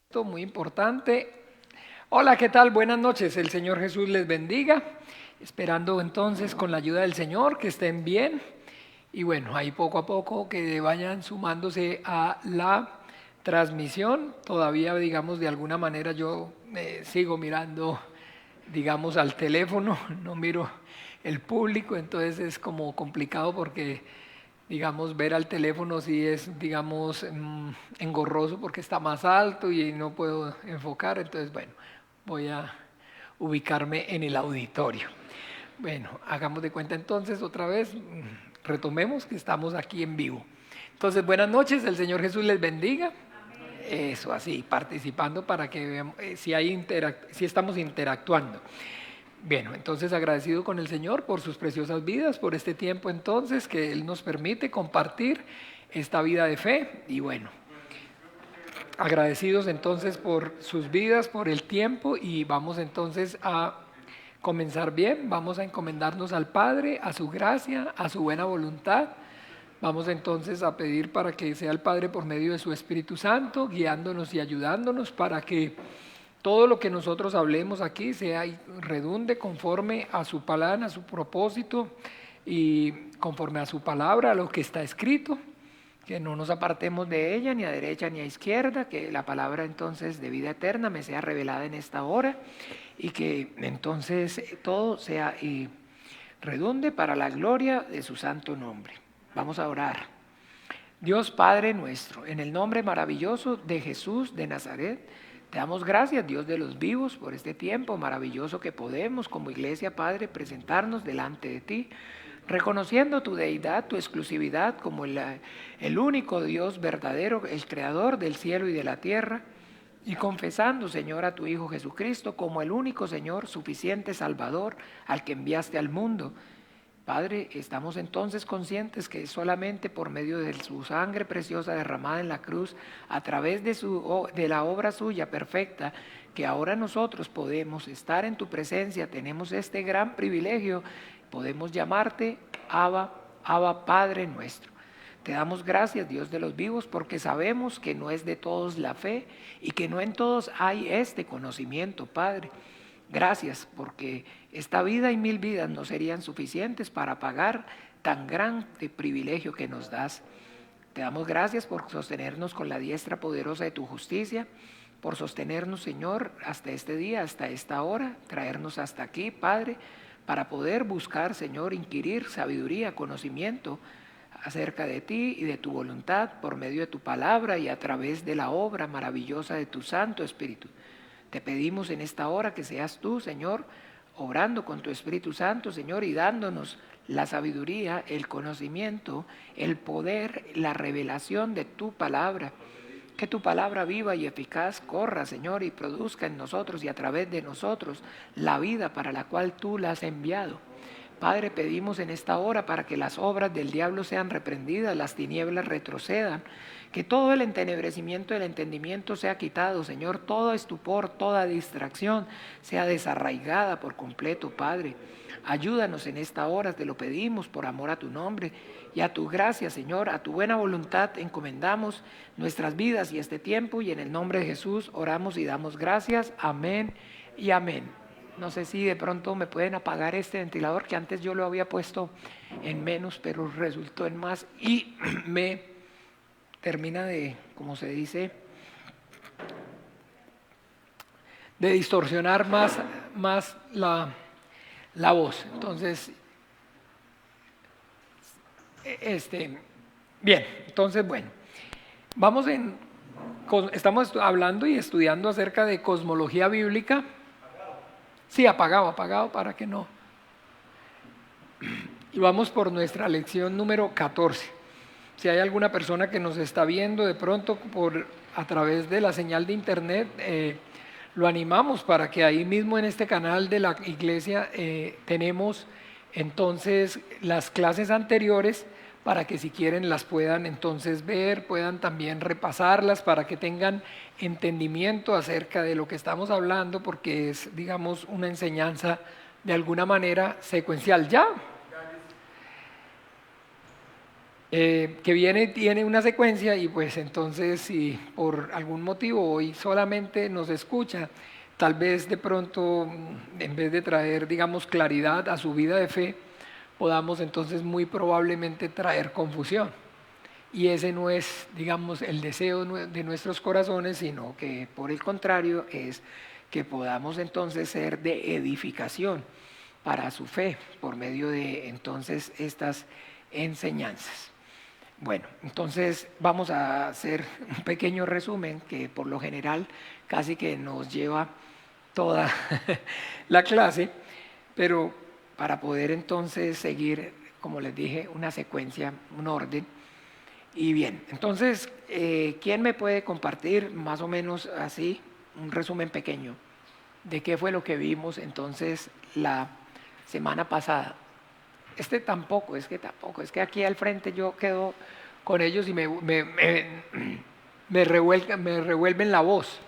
Esto muy importante. Hola, ¿qué tal? Buenas noches. El Señor Jesús les bendiga. Esperando entonces con la ayuda del Señor que estén bien. Y bueno, ahí poco a poco que vayan sumándose a la transmisión. Todavía, digamos, de alguna manera yo sigo mirando, digamos, al teléfono, no miro el público, entonces es como complicado porque digamos, ver al teléfono sí es, digamos, engorroso porque está más alto y no puedo enfocar, entonces, bueno, voy a ubicarme en el auditorio. Bueno, hagamos de cuenta entonces otra vez, retomemos que estamos aquí en vivo. Entonces, buenas noches, el Señor Jesús les bendiga. Eso, así, participando para que veamos si estamos interactuando. Bien, entonces agradecido con el Señor por sus preciosas vidas, por este tiempo entonces que Él nos permite compartir esta vida de fe y bueno, agradecidos entonces por sus vidas, por el tiempo y vamos entonces a comenzar bien, vamos a encomendarnos al Padre, a su gracia, a su buena voluntad. Vamos entonces a pedir para que sea el Padre por medio de su Espíritu Santo, guiándonos y ayudándonos para que todo lo que nosotros hablemos aquí sea y redunde conforme a su palabra, a su propósito y conforme a su palabra, a lo que está escrito, que no nos apartemos de ella ni a derecha ni a izquierda, que la palabra entonces de vida eterna me sea revelada en esta hora y que entonces todo sea y redunde para la gloria de su santo nombre. Vamos a orar. Dios Padre nuestro, en el nombre maravilloso de Jesús de Nazaret, te damos gracias, Dios de los vivos, por este tiempo maravilloso que podemos como iglesia, Padre, presentarnos delante de ti, reconociendo tu deidad, tu exclusividad como el único Dios verdadero, el creador del cielo y de la tierra, y confesando, Señor, a tu Hijo Jesucristo como el único Señor, suficiente Salvador, al que enviaste al mundo. Padre, estamos entonces conscientes que solamente por medio de su sangre preciosa derramada en la cruz, a través de la obra suya perfecta, que ahora nosotros podemos estar en tu presencia, tenemos este gran privilegio, podemos llamarte Abba Padre nuestro. Te damos gracias, Dios de los vivos, porque sabemos que no es de todos la fe y que no en todos hay este conocimiento, Padre. Gracias, porque esta vida y 1000 vidas no serían suficientes para pagar tan grande privilegio que nos das. Te damos gracias por sostenernos con la diestra poderosa de tu justicia, por sostenernos, Señor, hasta este día, hasta esta hora, traernos hasta aquí, Padre, para poder buscar, Señor, inquirir sabiduría, conocimiento acerca de ti y de tu voluntad por medio de tu palabra y a través de la obra maravillosa de tu Santo Espíritu. Te pedimos en esta hora que seas tú, Señor, obrando con tu Espíritu Santo, Señor, y dándonos la sabiduría, el conocimiento, el poder, la revelación de tu palabra. Que tu palabra viva y eficaz corra, Señor, y produzca en nosotros y a través de nosotros la vida para la cual tú la has enviado. Padre, pedimos en esta hora para que las obras del diablo sean reprendidas, las tinieblas retrocedan, que todo el entenebrecimiento del entendimiento sea quitado, Señor, todo estupor, toda distracción sea desarraigada por completo, Padre. Ayúdanos en esta hora, te lo pedimos por amor a tu nombre y a tu gracia, Señor, a tu buena voluntad encomendamos nuestras vidas y este tiempo y en el nombre de Jesús oramos y damos gracias. Amén y amén. No sé si de pronto me pueden apagar este ventilador que antes yo lo había puesto en menos, pero resultó en más y me termina de, como se dice, de distorsionar más la voz. Entonces, bien, entonces bueno, estamos hablando y estudiando acerca de cosmología bíblica. Sí, apagado para que no. Y vamos por nuestra lección número 14. Si hay alguna persona que nos está viendo de pronto a través de la señal de internet, lo animamos para que ahí mismo en este canal de la iglesia tenemos entonces las clases anteriores para que si quieren las puedan entonces ver, puedan también repasarlas para que tengan entendimiento acerca de lo que estamos hablando, porque es, digamos, una enseñanza de alguna manera secuencial. ¿Ya? tiene una secuencia y pues entonces si por algún motivo hoy solamente nos escucha, tal vez de pronto en vez de traer, digamos, claridad a su vida de fe, podamos entonces muy probablemente traer confusión. Y ese no es, digamos, el deseo de nuestros corazones, sino que por el contrario es que podamos entonces ser de edificación para su fe por medio de entonces estas enseñanzas. Bueno, entonces vamos a hacer un pequeño resumen que por lo general casi que nos lleva toda la clase, pero para poder entonces seguir, como les dije, una secuencia, un orden. Y bien, entonces, ¿quién me puede compartir más o menos así un resumen pequeño de qué fue lo que vimos entonces la semana pasada? Tampoco, es que aquí al frente yo quedo con ellos y me revuelven la voz.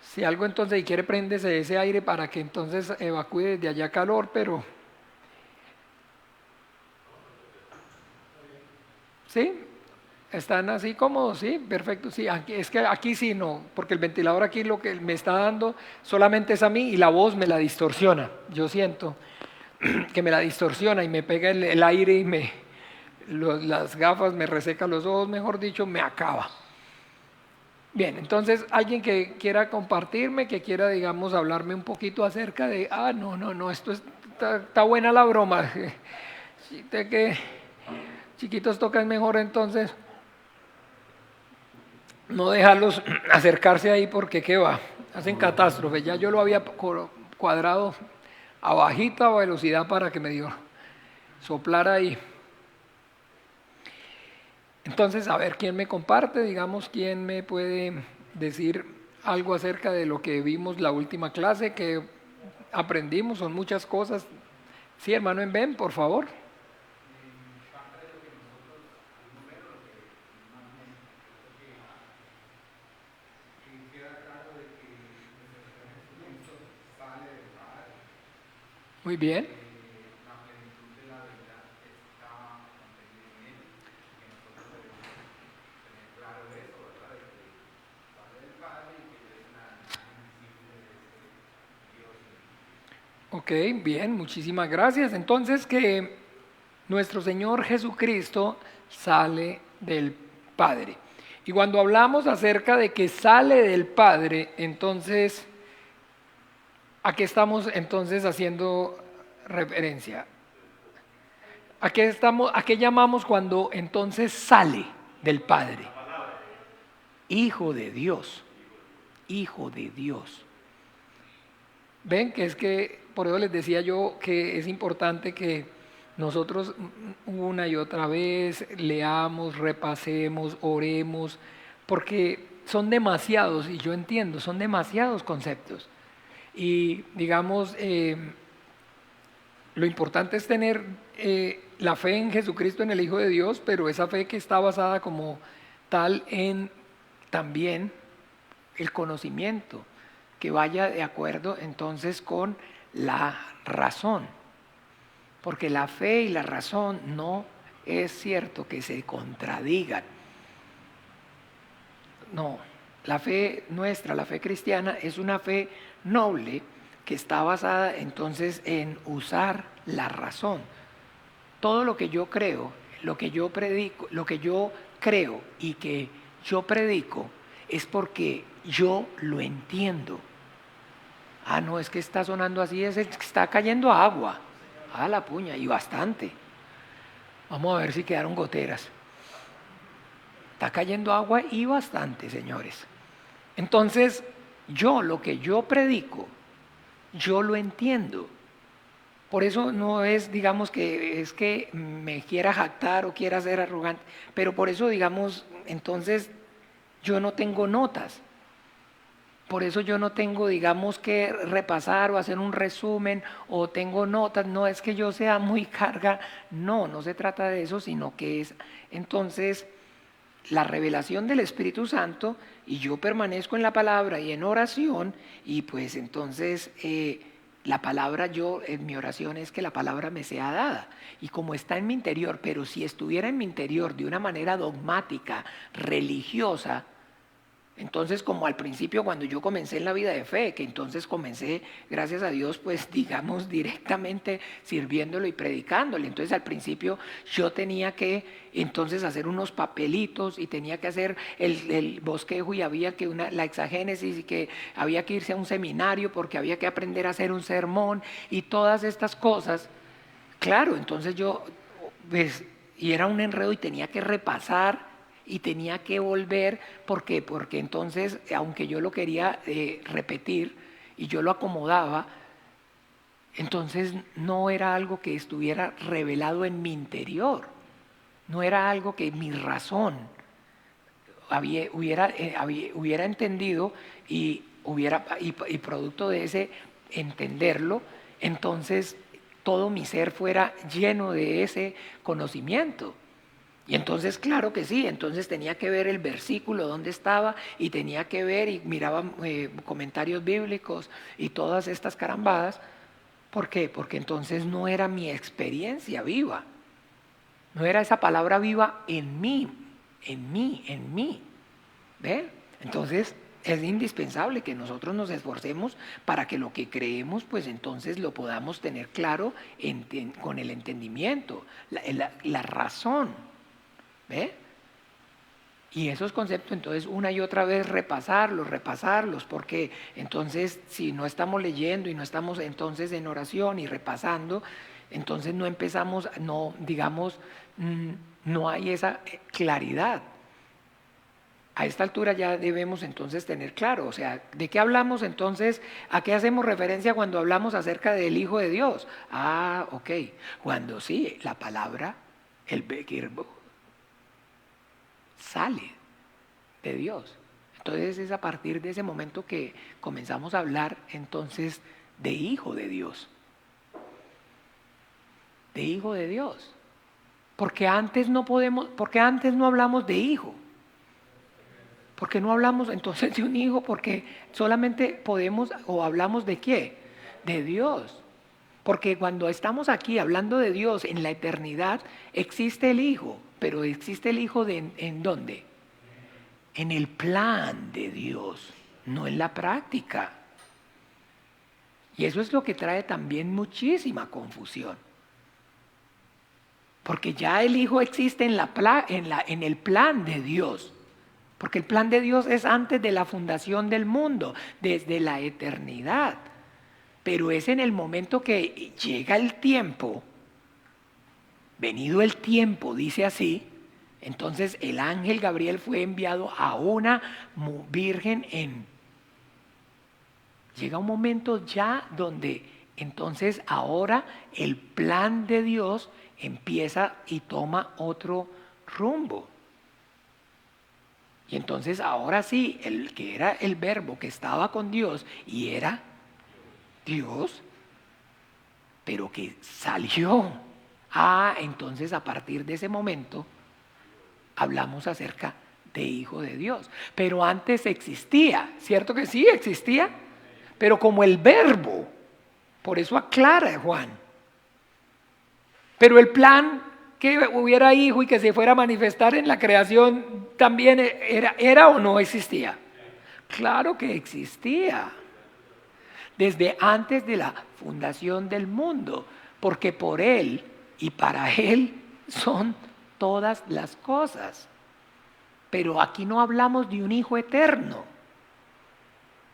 Si algo entonces y quiere préndese ese aire para que entonces evacúe desde allá calor, pero ¿sí? ¿Están así cómodos? Sí, perfecto. Sí, es que aquí sí no, porque el ventilador aquí lo que me está dando solamente es a mí y la voz me la distorsiona. Yo siento que me la distorsiona y me pega el aire y las gafas me reseca los ojos, mejor dicho, me acaba. Bien, entonces alguien que quiera compartirme, que quiera, digamos, hablarme un poquito acerca de, no, está buena la broma. Sí, de que chiquitos tocan mejor entonces no dejarlos acercarse ahí porque qué va, hacen catástrofe. Ya yo lo había cuadrado a bajita velocidad para que me dio soplar ahí. Entonces, a ver, ¿quién me comparte? Digamos, ¿quién me puede decir algo acerca de lo que vimos la última clase, que aprendimos? Son muchas cosas. Sí, hermano en Ben, por favor. Muy bien. Ok, bien, muchísimas gracias. Entonces que nuestro Señor Jesucristo sale del Padre. Y cuando hablamos acerca de que sale del Padre, entonces, ¿a qué estamos entonces haciendo referencia? ¿A qué llamamos cuando entonces sale del Padre? Hijo de Dios, hijo de Dios. Ven que es que, por eso les decía yo que es importante que nosotros una y otra vez leamos, repasemos, oremos, porque son demasiados, y yo entiendo, son demasiados conceptos. Y digamos, lo importante es tener la fe en Jesucristo, en el Hijo de Dios, pero esa fe que está basada como tal en también el conocimiento, que vaya de acuerdo entonces con la razón. Porque la fe y la razón no es cierto que se contradigan. No, la fe nuestra, la fe cristiana, es una fe noble que está basada entonces en usar la razón. Todo lo que yo creo, lo que yo predico, lo que yo creo y que yo predico es porque yo lo entiendo. No, es que está sonando así, es que está cayendo agua. La puña, y bastante. Vamos a ver si quedaron goteras. Está cayendo agua y bastante, señores. Entonces, lo que yo predico, yo lo entiendo. Por eso no es, digamos, que es que me quiera jactar o quiera ser arrogante, pero por eso, digamos, entonces yo no tengo notas. Por eso yo no tengo, digamos, que repasar o hacer un resumen o tengo notas. No es que yo sea muy carga, no se trata de eso, sino que es entonces la revelación del Espíritu Santo y yo permanezco en la palabra y en oración y pues entonces la palabra, yo en mi oración es que la palabra me sea dada. Y como está en mi interior, pero si estuviera en mi interior de una manera dogmática, religiosa, entonces como al principio cuando yo comencé en la vida de fe, que entonces comencé, gracias a Dios, pues digamos directamente sirviéndolo y predicándole. Entonces al principio yo tenía que entonces hacer unos papelitos y tenía que hacer el bosquejo y había que la exagénesis y que había que irse a un seminario porque había que aprender a hacer un sermón y todas estas cosas. Claro, entonces yo, pues, y era un enredo y tenía que repasar y tenía que volver, ¿por qué? Porque entonces, aunque yo lo quería repetir y yo lo acomodaba, entonces no era algo que estuviera revelado en mi interior, no era algo que mi razón hubiera entendido y producto de ese entenderlo, entonces todo mi ser fuera lleno de ese conocimiento. Y entonces, claro que sí, entonces tenía que ver el versículo donde estaba y tenía que ver y miraba comentarios bíblicos y todas estas carambadas. ¿Por qué? Porque entonces no era mi experiencia viva, no era esa palabra viva en mí, en mí. ¿Ve? Entonces es indispensable que nosotros nos esforcemos para que lo que creemos, pues entonces lo podamos tener claro con el entendimiento, la razón. ¿Ve? Y esos conceptos entonces una y otra vez repasarlos, porque entonces si no estamos leyendo y no estamos entonces en oración y repasando, entonces no empezamos, no digamos, no hay esa claridad. A esta altura ya debemos entonces tener claro, o sea, ¿de qué hablamos entonces? ¿A qué hacemos referencia cuando hablamos acerca del Hijo de Dios? Ah, ok, cuando sí, la palabra, el verbo, sale de Dios. Entonces es a partir de ese momento que comenzamos a hablar entonces de Hijo de Dios. De Hijo de Dios. Porque antes no hablamos de hijo. Porque no hablamos entonces de un hijo, porque solamente podemos o hablamos de qué? De Dios. Porque cuando estamos aquí hablando de Dios en la eternidad, existe el Hijo, pero existe el Hijo ¿en dónde? En el plan de Dios, no en la práctica. Y eso es lo que trae también muchísima confusión. Porque ya el Hijo existe en el plan de Dios. Porque el plan de Dios es antes de la fundación del mundo, desde la eternidad. Pero es en el momento que llega el tiempo, venido el tiempo, dice así, entonces el ángel Gabriel fue enviado a una virgen Llega un momento ya donde entonces ahora el plan de Dios empieza y toma otro rumbo. Y entonces ahora sí, el que era el verbo que estaba con Dios y era Dios, pero que salió. Entonces a partir de ese momento hablamos acerca de Hijo de Dios. Pero antes existía, ¿cierto que sí existía? Pero como el verbo, por eso aclara Juan. Pero el plan que hubiera hijo y que se fuera a manifestar en la creación también era o no existía. Claro que existía. Desde antes de la fundación del mundo, porque por Él y para Él son todas las cosas. Pero aquí no hablamos de un hijo eterno,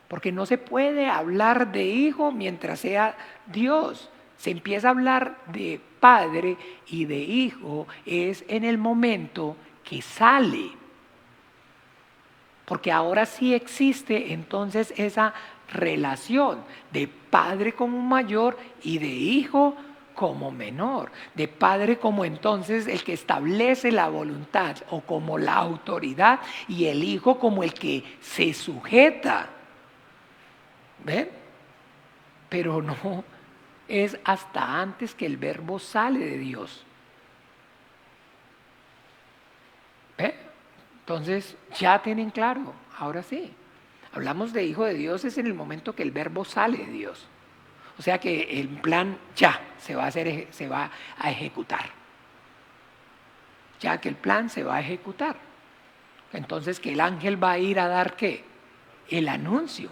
porque no se puede hablar de hijo mientras sea Dios. Se empieza a hablar de padre y de hijo es en el momento que sale. Porque ahora sí existe entonces esa relación de padre como mayor y de hijo como menor, de padre como entonces el que establece la voluntad o como la autoridad y el hijo como el que se sujeta. ¿Ven? Pero no es hasta antes que el verbo sale de Dios. ¿Ven? Entonces ya tienen claro, ahora sí. Hablamos de hijo de Dios es en el momento que el verbo sale de Dios. O sea que el plan ya se va a ejecutar. Ya que el plan se va a ejecutar. Entonces que el ángel va a ir a dar ¿qué? El anuncio.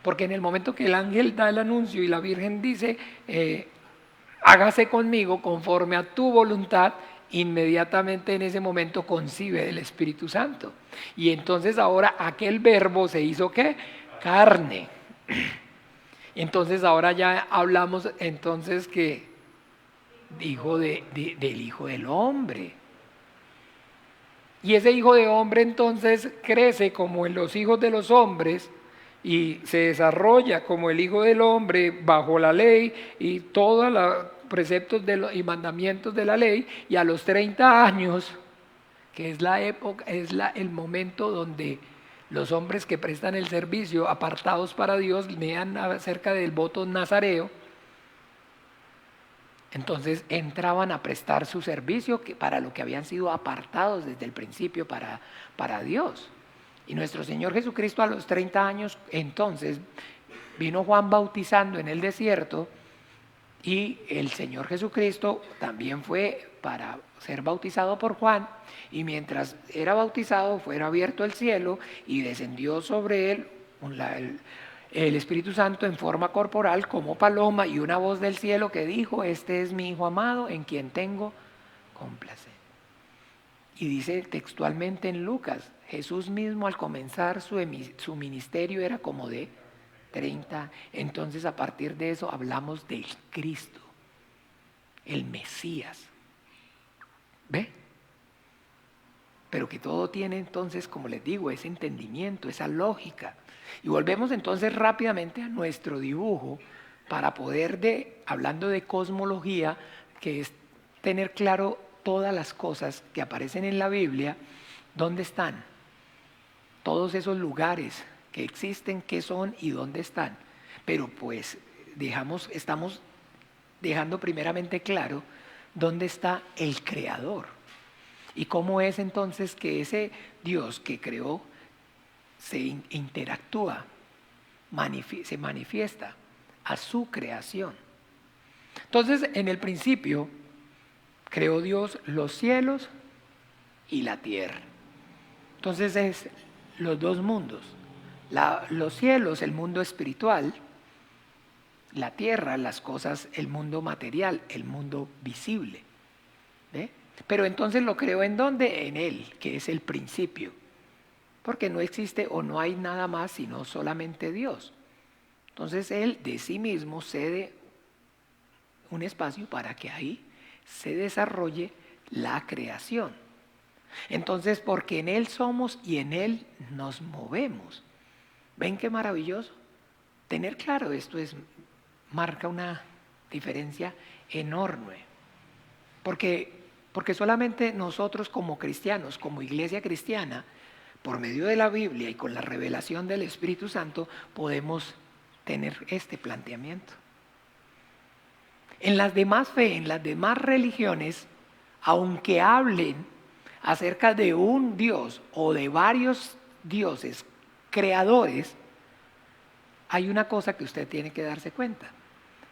Porque en el momento que el ángel da el anuncio y la Virgen dice, hágase conmigo conforme a tu voluntad, inmediatamente en ese momento concibe el Espíritu Santo. Y entonces ahora aquel verbo se hizo ¿qué? Carne. Entonces ahora ya hablamos entonces que del Hijo del Hombre. Y ese Hijo de Hombre entonces crece como en los hijos de los hombres y se desarrolla como el Hijo del Hombre bajo la ley y todos los preceptos y mandamientos de la ley, y a los 30 años, que es la época, el momento donde los hombres que prestan el servicio apartados para Dios lean acerca del voto nazareo, entonces entraban a prestar su servicio para lo que habían sido apartados desde el principio para Dios. Y nuestro Señor Jesucristo a los 30 años, entonces, vino Juan bautizando en el desierto, y el Señor Jesucristo también fue para ser bautizado por Juan, y mientras era bautizado fue abierto el cielo y descendió sobre él el Espíritu Santo en forma corporal como paloma, y una voz del cielo que dijo: este es mi Hijo amado en quien tengo complacencia. Y dice textualmente en Lucas, Jesús mismo al comenzar su ministerio era como de 30. Entonces a partir de eso hablamos del Cristo, el Mesías. ¿Ve? Pero que todo tiene entonces, como les digo, ese entendimiento, esa lógica. Y volvemos entonces rápidamente a nuestro dibujo para poder, hablando de cosmología, que es tener claro todas las cosas que aparecen en la Biblia, ¿dónde están? Todos esos lugares que existen, qué son y dónde están. Pero pues estamos dejando primeramente claro dónde está el Creador. Y cómo es entonces que ese Dios que creó se interactúa, se manifiesta a su creación. Entonces, en el principio creó Dios los cielos y la tierra. Entonces es los dos mundos. Los cielos, el mundo espiritual; la tierra, las cosas, el mundo material, el mundo visible. ¿Ve? Pero entonces lo creó ¿en dónde? En Él, que es el principio. Porque no existe o no hay nada más sino solamente Dios. Entonces Él de sí mismo cede un espacio para que ahí se desarrolle la creación. Entonces, porque en Él somos y en Él nos movemos. ¿Ven qué maravilloso? Tener claro esto marca una diferencia enorme. Porque solamente nosotros como cristianos, como iglesia cristiana, por medio de la Biblia y con la revelación del Espíritu Santo, podemos tener este planteamiento. En las demás fe, en las demás religiones, aunque hablen acerca de un Dios o de varios dioses creadores, hay una cosa que usted tiene que darse cuenta.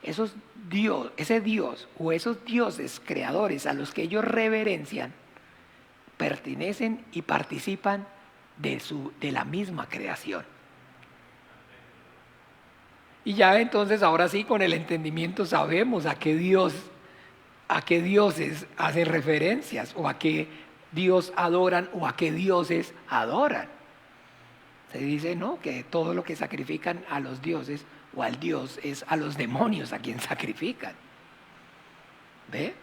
Ese Dios o esos dioses creadores a los que ellos reverencian pertenecen y participan de la misma creación. Y ya entonces, ahora sí, con el entendimiento sabemos a qué dioses hacen referencias, o a qué Dios adoran, o a qué dioses adoran. Se dice, ¿no?, que todo lo que sacrifican a los dioses o al Dios es a los demonios a quien sacrifican. ¿Ve?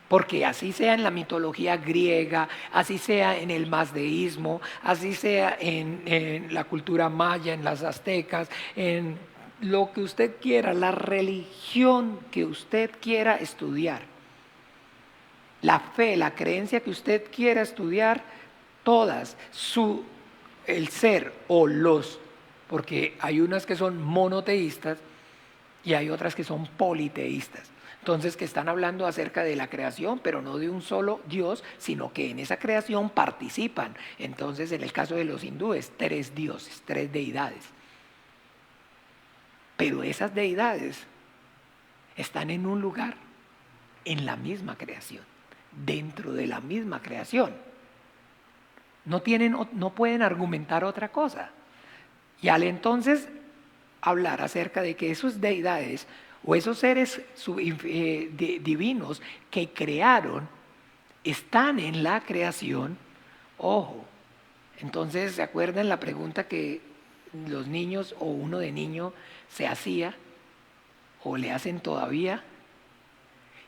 Porque así sea en la mitología griega, así sea en el mazdeísmo, así sea en la cultura maya, en las aztecas, en lo que usted quiera, la religión que usted quiera estudiar, la fe, la creencia que usted quiera estudiar, todas, el ser o porque hay unas que son monoteístas y hay otras que son politeístas. Entonces, que están hablando acerca de la creación, pero no de un solo Dios, sino que en esa creación participan. Entonces, en el caso de los hindúes, 3 dioses, 3 deidades. Pero esas deidades están en un lugar en la misma creación, dentro de la misma creación. No pueden argumentar otra cosa. Y al entonces hablar acerca de que esos deidades o esos seres divinos que crearon están en la creación, ojo. Entonces, ¿se acuerdan la pregunta que los niños o uno de niño se hacía o le hacen todavía?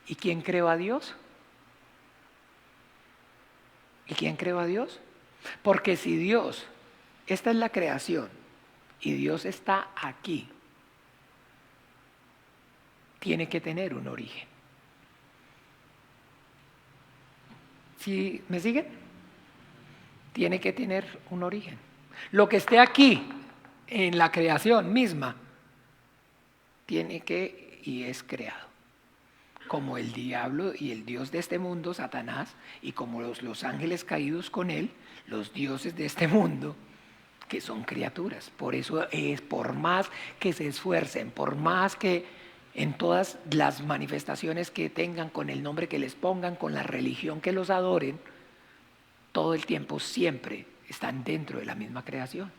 ¿Y quién creó a Dios? ¿Y quién creó a Dios? Porque si Dios, esta es la creación, y Dios está aquí, tiene que tener un origen. ¿Sí me siguen? Tiene que tener un origen. Lo que esté aquí, en la creación misma, tiene que y es creado. Como el diablo y el dios de este mundo, Satanás, y como los ángeles caídos con él, los dioses de este mundo, que son criaturas. Por eso es, por más que se esfuercen, por más que en todas las manifestaciones que tengan, con el nombre que les pongan, con la religión que los adoren, todo el tiempo siempre están dentro de la misma creación.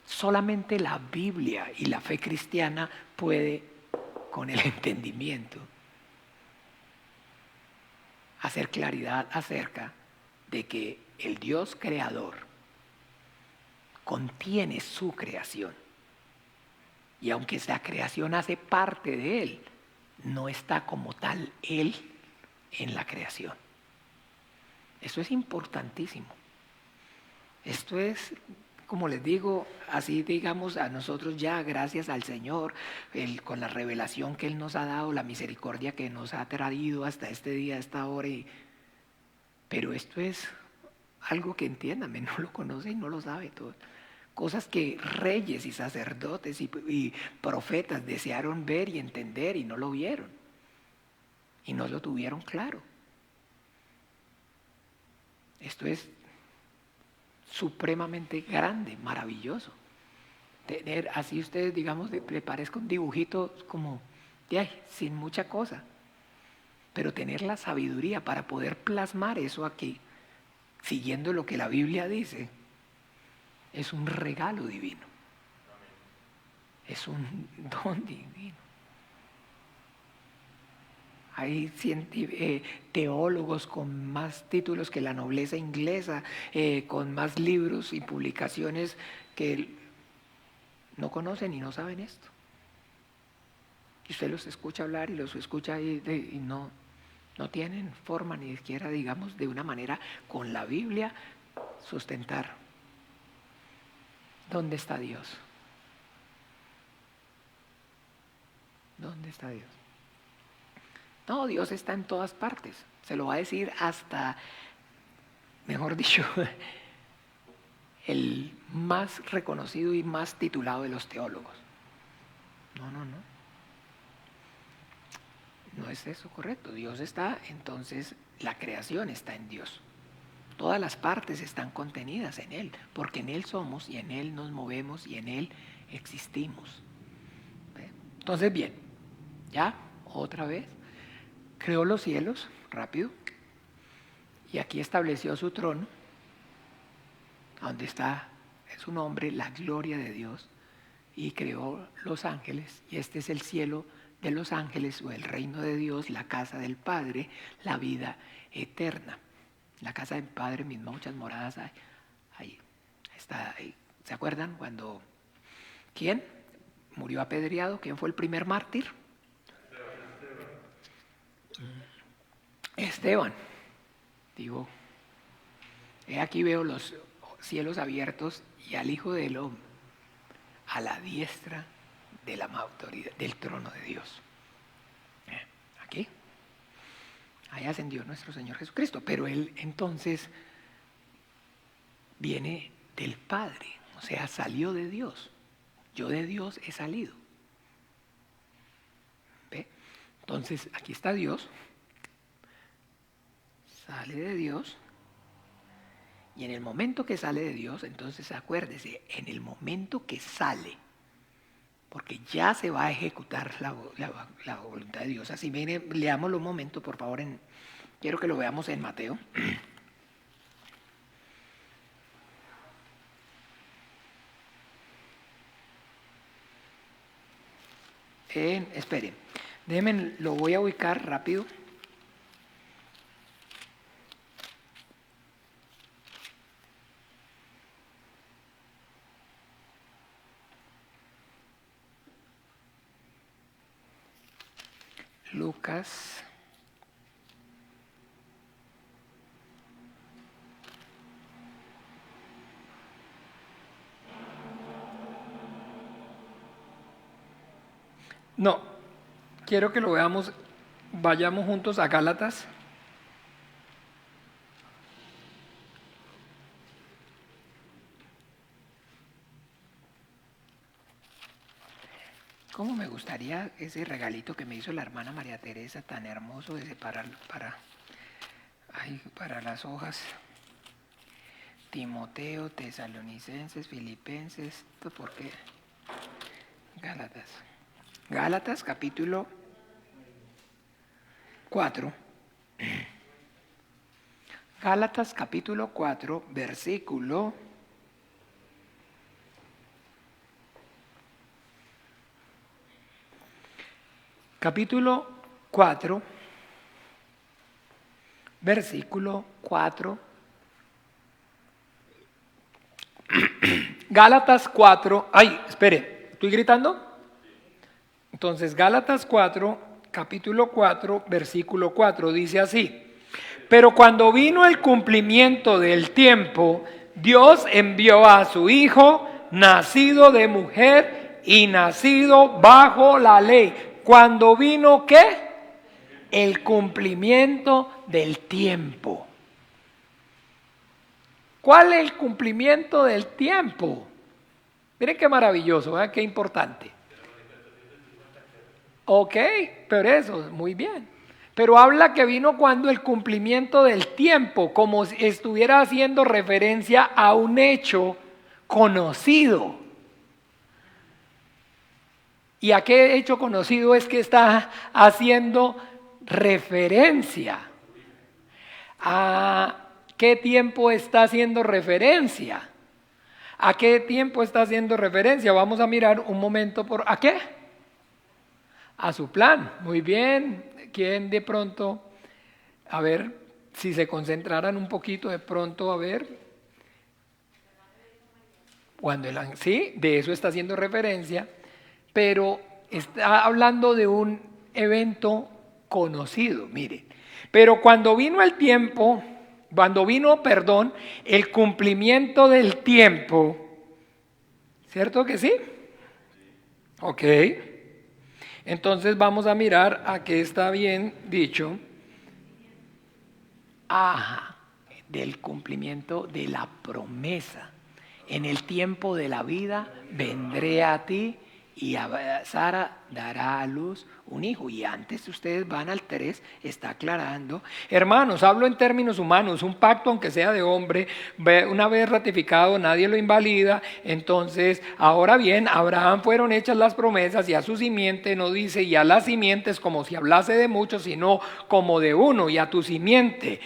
Solamente la Biblia y la fe cristiana puede, con el entendimiento, hacer claridad acerca de que el Dios creador contiene su creación. Y aunque esa creación hace parte de Él, no está como tal Él en la creación. Eso es importantísimo. Esto es, como les digo, así digamos a nosotros ya, gracias al Señor, con la revelación que Él nos ha dado, la misericordia que nos ha traído hasta este día, esta hora. Pero esto es algo que entiéndame, no lo conoce y no lo sabe todo. Cosas que reyes y sacerdotes y profetas desearon ver y entender y no lo vieron. Y no lo tuvieron claro. Esto es supremamente grande, maravilloso. Tener así ustedes, digamos, le parezca un dibujito como sin mucha cosa. Pero tener la sabiduría para poder plasmar eso aquí, siguiendo lo que la Biblia dice, es un regalo divino. Es un don divino. Hay teólogos con más títulos que la nobleza inglesa, con más libros y publicaciones que no conocen y no saben esto. Y usted los escucha hablar y los escucha y no tienen forma ni siquiera, digamos, de una manera con la Biblia sustentar. ¿Dónde está Dios? ¿Dónde está Dios? No, Dios está en todas partes. Se lo va a decir hasta, mejor dicho, el más reconocido y más titulado de los teólogos. No. No es eso correcto. Dios está, entonces la creación está en Dios. Todas las partes están contenidas en Él, porque en Él somos y en Él nos movemos y en Él existimos. Entonces, bien, ya, otra vez, creó los cielos, rápido, y aquí estableció su trono, donde está su nombre, la gloria de Dios, y creó los ángeles, y este es el cielo de los ángeles, o el reino de Dios, la casa del Padre, la vida eterna. La casa del Padre misma, muchas moradas hay. Ahí está. Ahí. ¿Se acuerdan cuando quién murió apedreado? ¿Quién fue el primer mártir? Esteban. Digo, aquí veo los cielos abiertos y al Hijo del Hombre a la diestra de la autoridad del trono de Dios. Aquí. Ahí ascendió nuestro Señor Jesucristo, pero Él entonces viene del Padre, o sea, salió de Dios. Yo de Dios he salido. ¿Ve? Entonces, aquí está Dios, sale de Dios, y en el momento que sale de Dios, entonces acuérdese, en el momento que sale porque ya se va a ejecutar la voluntad de Dios. Así, miren, leámoslo un momento, por favor. Quiero que lo veamos en Mateo. Esperen, déjenme, lo voy a ubicar rápido. Lucas. No, quiero que lo veamos, vayamos juntos a Gálatas. ¿Cómo me gustaría ese regalito que me hizo la hermana María Teresa, tan hermoso de separarlo para las hojas? Timoteo, Tesalonicenses, Filipenses, ¿esto por qué? Gálatas. Gálatas capítulo 4. Gálatas capítulo 4, versículo 4, versículo 4. Gálatas 4, espere, ¿estoy gritando? Entonces, Gálatas 4, capítulo 4, versículo 4, dice así: pero cuando vino el cumplimiento del tiempo, Dios envió a su Hijo, nacido de mujer y nacido bajo la ley. Cuando vino, ¿qué? El cumplimiento del tiempo. ¿Cuál es el cumplimiento del tiempo? Miren qué maravilloso, ¿verdad? Qué importante. Ok, pero eso, muy bien. Pero habla que vino cuando el cumplimiento del tiempo, como si estuviera haciendo referencia a un hecho conocido. ¿Y a qué hecho conocido es que está haciendo referencia? ¿A qué tiempo está haciendo referencia? ¿A qué tiempo está haciendo referencia? Vamos a mirar un momento ¿a qué? A su plan. Muy bien. ¿Quién de pronto, a ver, si se concentraran un poquito de pronto, a ver, sí, de eso está haciendo referencia, pero está hablando de un evento conocido, mire. Pero cuando vino el tiempo, el cumplimiento del tiempo, ¿cierto que sí? Ok. Entonces vamos a mirar a qué está bien dicho. Del cumplimiento de la promesa. En el tiempo de la vida vendré a ti y a Sara dará a luz un hijo. Y antes ustedes van al 3, está aclarando. Hermanos, hablo en términos humanos, un pacto aunque sea de hombre, una vez ratificado nadie lo invalida. Entonces, ahora bien, a Abraham fueron hechas las promesas y a su simiente, no dice y a las simientes como si hablase de muchos, sino como de uno, y a tu simiente,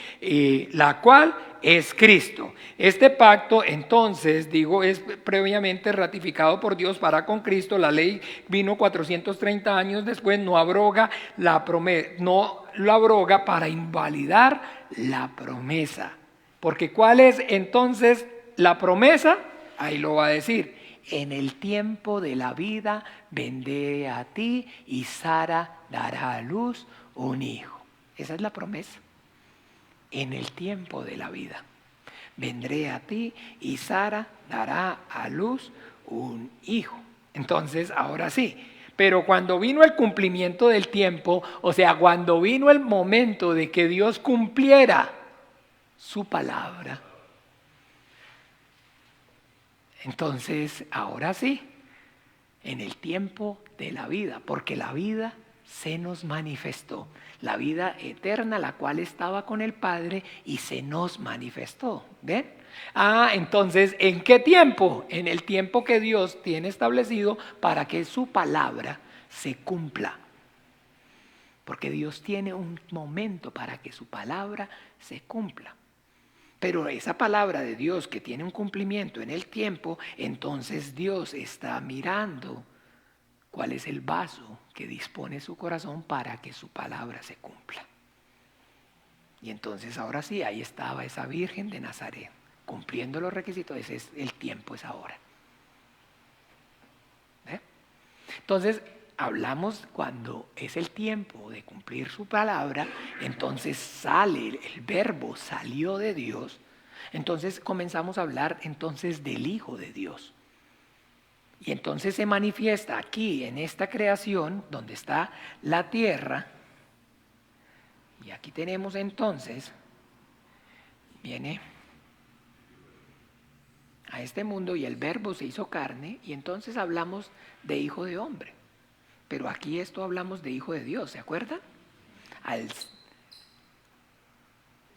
la cual es Cristo. Este pacto, entonces, es previamente ratificado por Dios para con Cristo. La ley vino 430 años después, no abroga la promesa, no lo abroga para invalidar la promesa. Porque ¿cuál es entonces la promesa? Ahí lo va a decir: en el tiempo de la vida vendré a ti y Sara dará a luz un hijo. Esa es la promesa. En el tiempo de la vida vendré a ti y Sara dará a luz un hijo. Entonces, ahora sí, pero cuando vino el cumplimiento del tiempo, o sea, cuando vino el momento de que Dios cumpliera su palabra, entonces, ahora sí, en el tiempo de la vida, porque la vida se nos manifestó. La vida eterna, la cual estaba con el Padre y se nos manifestó. ¿Ven? Entonces, ¿en qué tiempo? En el tiempo que Dios tiene establecido para que su palabra se cumpla. Porque Dios tiene un momento para que su palabra se cumpla. Pero esa palabra de Dios que tiene un cumplimiento en el tiempo, entonces Dios está mirando cuál es el vaso que dispone su corazón para que su palabra se cumpla. Y entonces ahora sí, ahí estaba esa Virgen de Nazaret, cumpliendo los requisitos. Ese es el tiempo, es ahora. ¿Ve? Entonces, hablamos cuando es el tiempo de cumplir su palabra, entonces sale, el verbo salió de Dios, entonces comenzamos a hablar entonces del Hijo de Dios. Y entonces se manifiesta aquí en esta creación donde está la tierra. Y aquí tenemos entonces, viene a este mundo y el verbo se hizo carne y entonces hablamos de hijo de hombre. Pero aquí esto hablamos de hijo de Dios, ¿se acuerdan?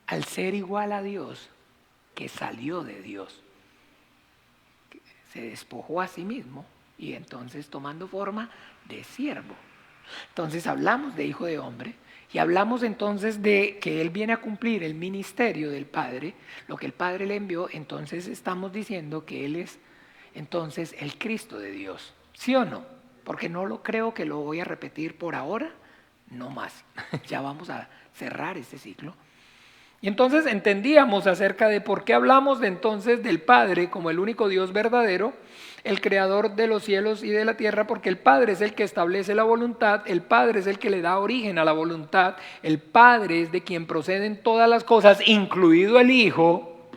Al ser igual a Dios, que salió de Dios, se despojó a sí mismo y entonces tomando forma de siervo. Entonces hablamos de hijo de hombre y hablamos entonces de que Él viene a cumplir el ministerio del Padre, lo que el Padre le envió, entonces estamos diciendo que Él es entonces el Cristo de Dios, ¿sí o no? Porque no lo creo que lo voy a repetir por ahora, no más. Ya vamos a cerrar este ciclo. Y entonces entendíamos acerca de por qué hablamos de entonces del Padre como el único Dios verdadero, el creador de los cielos y de la tierra, porque el Padre es el que establece la voluntad, el Padre es el que le da origen a la voluntad, el Padre es de quien proceden todas las cosas, incluido el Hijo,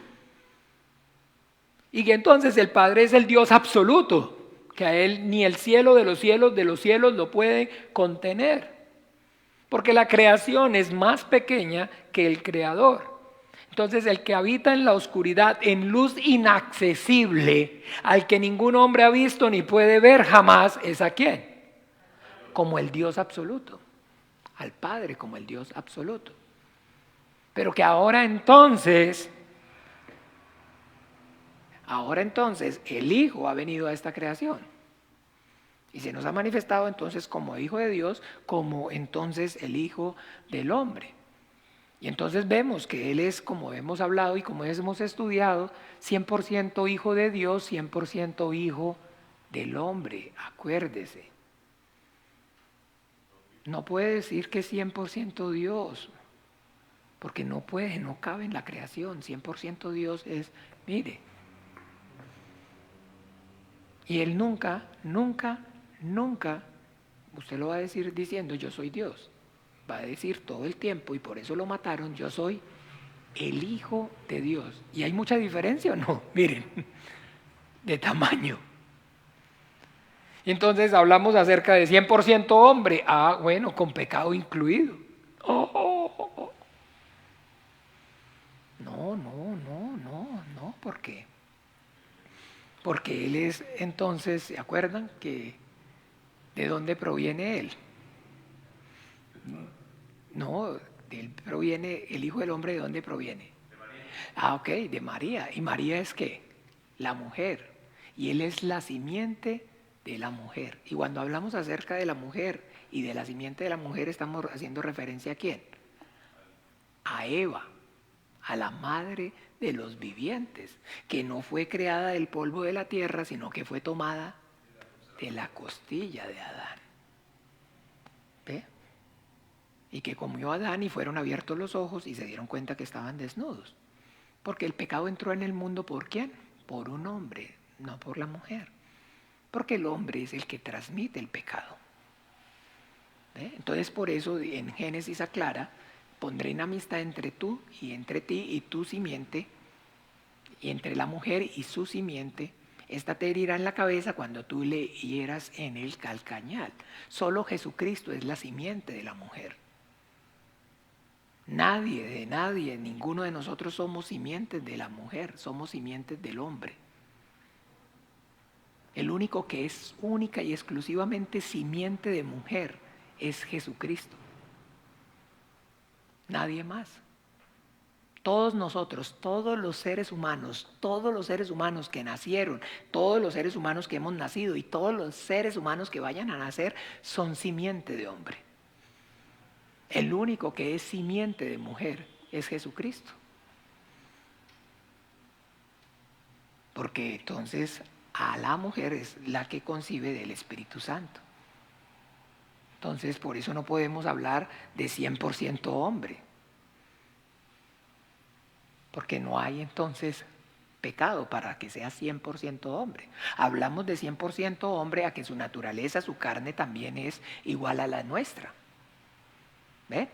y que entonces el Padre es el Dios absoluto, que a Él ni el cielo de los cielos lo puede contener. Porque la creación es más pequeña que el creador. Entonces el que habita en la oscuridad, en luz inaccesible, al que ningún hombre ha visto ni puede ver jamás, ¿es a quién? Como el Dios absoluto. Al Padre como el Dios absoluto. Pero que ahora entonces el Hijo ha venido a esta creación. Y se nos ha manifestado entonces como Hijo de Dios, como entonces el Hijo del hombre. Y entonces vemos que Él es, como hemos hablado y como hemos estudiado, 100% Hijo de Dios, 100% Hijo del hombre. Acuérdese. No puede decir que es 100% Dios, porque no puede, no cabe en la creación. 100% Dios es, mire. Y Él nunca, usted lo va a decir diciendo yo soy Dios, va a decir todo el tiempo y por eso lo mataron, yo soy el Hijo de Dios. ¿Y hay mucha diferencia o no? Miren, de tamaño. Y entonces hablamos acerca de 100% hombre, bueno, con pecado incluido. No, ¿por qué? Porque Él es entonces, ¿se acuerdan que de dónde proviene Él? No, de Él proviene, el Hijo del Hombre, ¿de dónde proviene? De María. Ok, de María. ¿Y María es qué? La mujer. Y Él es la simiente de la mujer. Y cuando hablamos acerca de la mujer y de la simiente de la mujer, estamos haciendo referencia ¿a quién? A Eva, a la madre de los vivientes, que no fue creada del polvo de la tierra, sino que fue tomada de la costilla de Adán. ¿Ve? Y que comió Adán y fueron abiertos los ojos y se dieron cuenta que estaban desnudos. Porque el pecado entró en el mundo ¿por quién? Por un hombre, no por la mujer. Porque el hombre es el que transmite el pecado. ¿Ve? Entonces por eso en Génesis aclara, pondré enemistad entre tú y entre ti y tu simiente, y entre la mujer y su simiente. Esta te herirá en la cabeza cuando tú le hieras en el calcañal. Solo Jesucristo es la simiente de la mujer. Nadie, ninguno de nosotros somos simientes de la mujer, somos simientes del hombre. El único que es única y exclusivamente simiente de mujer es Jesucristo. Nadie más. Todos nosotros, todos los seres humanos que nacieron, todos los seres humanos que hemos nacido y todos los seres humanos que vayan a nacer son simiente de hombre. El único que es simiente de mujer es Jesucristo. Porque entonces a la mujer es la que concibe del Espíritu Santo. Entonces por eso no podemos hablar de 100% hombre. Porque no hay entonces pecado para que sea 100% hombre. Hablamos de 100% hombre a que su naturaleza, su carne también es igual a la nuestra. ¿Ve?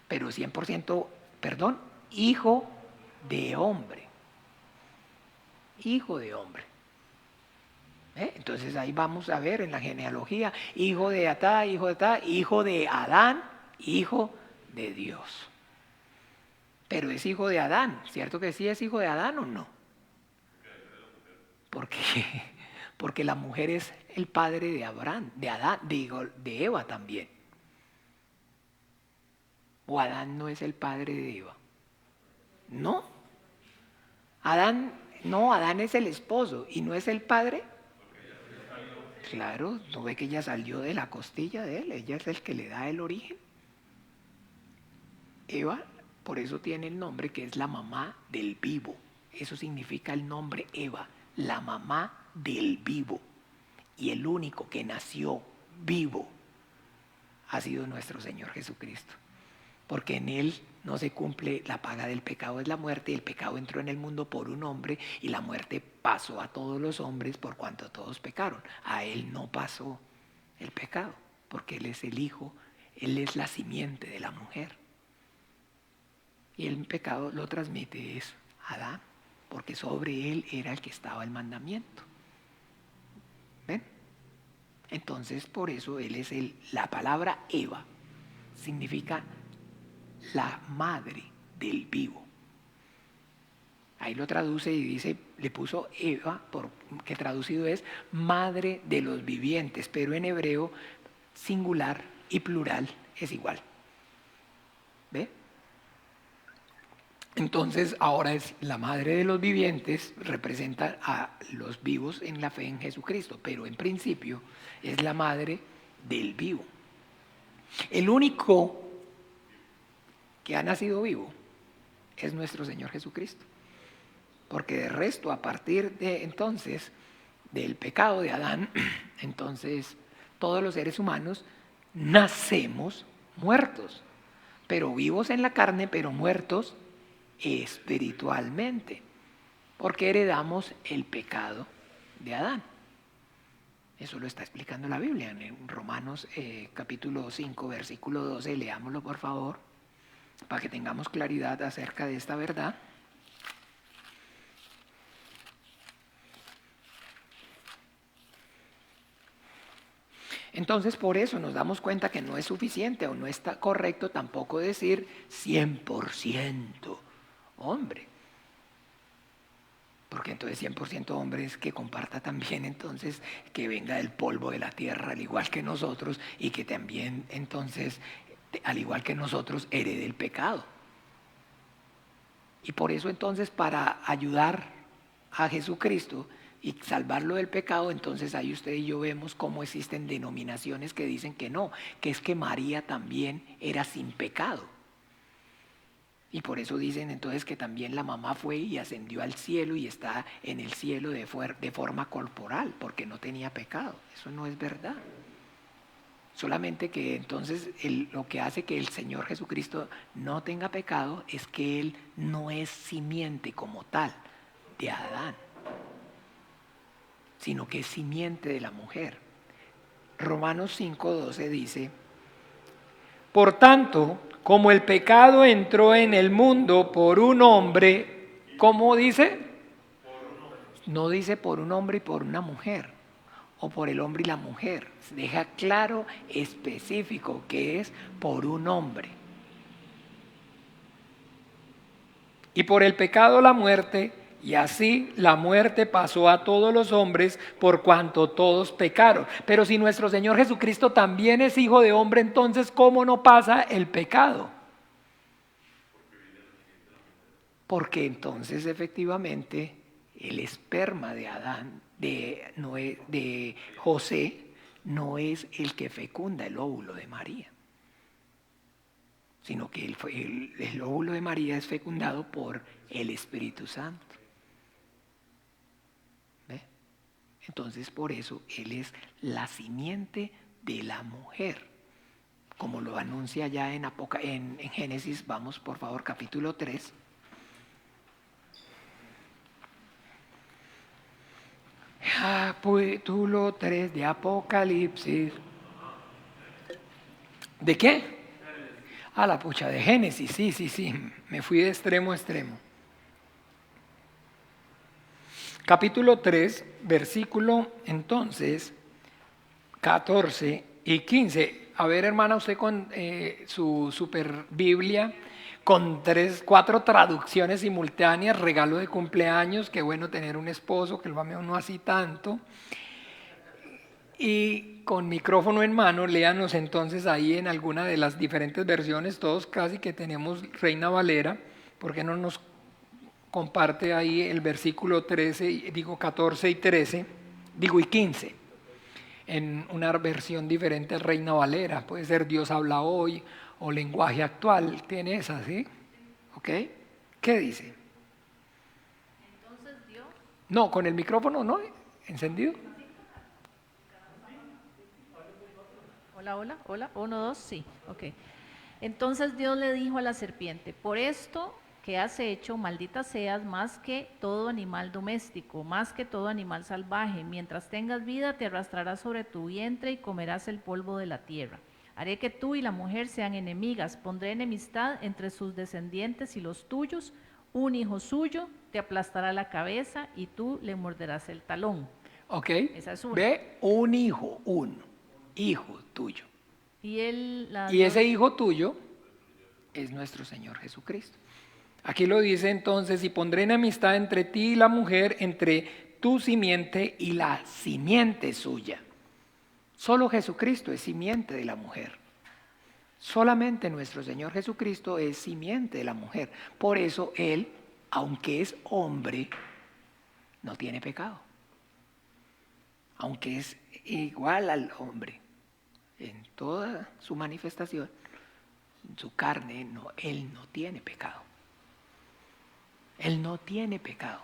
Pero 100%, hijo de hombre. Hijo de hombre. Entonces ahí vamos a ver en la genealogía, hijo de Atá, hijo de Atá, hijo de Adán, hijo de Dios. Pero es hijo de Adán, ¿cierto que sí es hijo de Adán o no? Porque la mujer es el padre de Abraham, de Adán, de Eva también. ¿O Adán no es el padre de Eva? No. Adán es el esposo y no es el padre. Claro, ¿no ve que ella salió de la costilla de él? Ella es el que le da el origen. Eva, por eso tiene el nombre que es la mamá del vivo. Eso significa el nombre Eva, la mamá del vivo. Y el único que nació vivo ha sido nuestro Señor Jesucristo. Porque en Él no se cumple la paga del pecado, es la muerte, y el pecado entró en el mundo por un hombre y la muerte pasó a todos los hombres por cuanto todos pecaron. A Él no pasó el pecado, porque Él es el Hijo, Él es la simiente de la mujer. Y el pecado lo transmite es Adán, porque sobre Él era el que estaba el mandamiento. ¿Ven? Entonces por eso Él es la palabra Eva, significa la madre del vivo. Ahí lo traduce y dice, le puso Eva, que traducido es madre de los vivientes, pero en hebreo singular y plural es igual. ¿Ve? Entonces ahora es la madre de los vivientes, representa a los vivos en la fe en Jesucristo, pero en principio es la madre del vivo. El único que ha nacido vivo es nuestro Señor Jesucristo. Porque de resto, a partir de entonces, del pecado de Adán, entonces todos los seres humanos nacemos muertos, pero vivos en la carne, pero muertos espiritualmente, porque heredamos el pecado de Adán. Eso lo está explicando la Biblia en Romanos capítulo 5, versículo 12, leámoslo por favor, para que tengamos claridad acerca de esta verdad. Entonces por eso nos damos cuenta que no es suficiente o no está correcto tampoco decir 100% hombre. Porque entonces 100% hombre es que comparta también entonces que venga del polvo de la tierra al igual que nosotros y que también entonces al igual que nosotros herede el pecado. Y por eso entonces para ayudar a Jesucristo y salvarlo del pecado, entonces ahí usted y yo vemos cómo existen denominaciones que dicen que no, que es que María también era sin pecado. Y por eso dicen entonces que también la mamá fue y ascendió al cielo y está en el cielo de forma corporal, porque no tenía pecado. Eso no es verdad. Solamente que entonces lo que hace que el Señor Jesucristo no tenga pecado es que Él no es simiente como tal de Adán, sino que es simiente de la mujer. Romanos 5:12 dice, por tanto, como el pecado entró en el mundo por un hombre, ¿cómo dice? No dice por un hombre y por una mujer, o por el hombre y la mujer. Deja claro, específico, que es por un hombre. Y por el pecado la muerte, Y así la muerte pasó a todos los hombres por cuanto todos pecaron. Pero si nuestro Señor Jesucristo también es hijo de hombre, entonces ¿cómo no pasa el pecado? Porque entonces efectivamente el esperma de Adán, de José, no es el que fecunda el óvulo de María, sino que el óvulo de María es fecundado por el Espíritu Santo. ¿Ve? Entonces por eso Él es la simiente de la mujer, como lo anuncia ya en Génesis. Vamos por favor, capítulo 3. Capítulo 3 de Apocalipsis. ¿De qué? La pucha, de Génesis, sí, me fui de extremo a extremo. Capítulo 3, versículo entonces 14 y 15. A ver, hermana, usted con su super Biblia, con 4 traducciones simultáneas, regalo de cumpleaños, qué bueno tener un esposo que lo ame a uno así tanto. Y con micrófono en mano, léanos entonces ahí en alguna de las diferentes versiones, todos casi que tenemos Reina Valera, ¿por qué no nos comparte ahí el versículo 14 y 13, y 15? En una versión diferente Reina Valera, puede ser Dios habla hoy o lenguaje actual, tiene esa, ¿sí? ¿Ok? ¿Qué dice? Entonces Dios. No, con el micrófono, ¿no? ¿Encendido? Hola, hola, hola. 1, 2, sí. Ok. Entonces Dios le dijo a la serpiente: por esto que has hecho, maldita seas más que todo animal doméstico, más que todo animal salvaje. Mientras tengas vida, te arrastrarás sobre tu vientre y comerás el polvo de la tierra. Haré que tú y la mujer sean enemigas. Pondré enemistad entre sus descendientes y los tuyos. Un hijo suyo te aplastará la cabeza y tú le morderás el talón. Ok. Esa es una. Ve, un hijo tuyo. Y Y ese hijo tuyo es nuestro Señor Jesucristo. Aquí lo dice entonces: y pondré enemistad entre ti y la mujer, entre tu simiente y la simiente suya. Solo Jesucristo es simiente de la mujer. Solamente nuestro Señor Jesucristo es simiente de la mujer. Por eso Él, aunque es hombre, no tiene pecado. Aunque es igual al hombre en toda su manifestación, en su carne, no, Él no tiene pecado. Él no tiene pecado.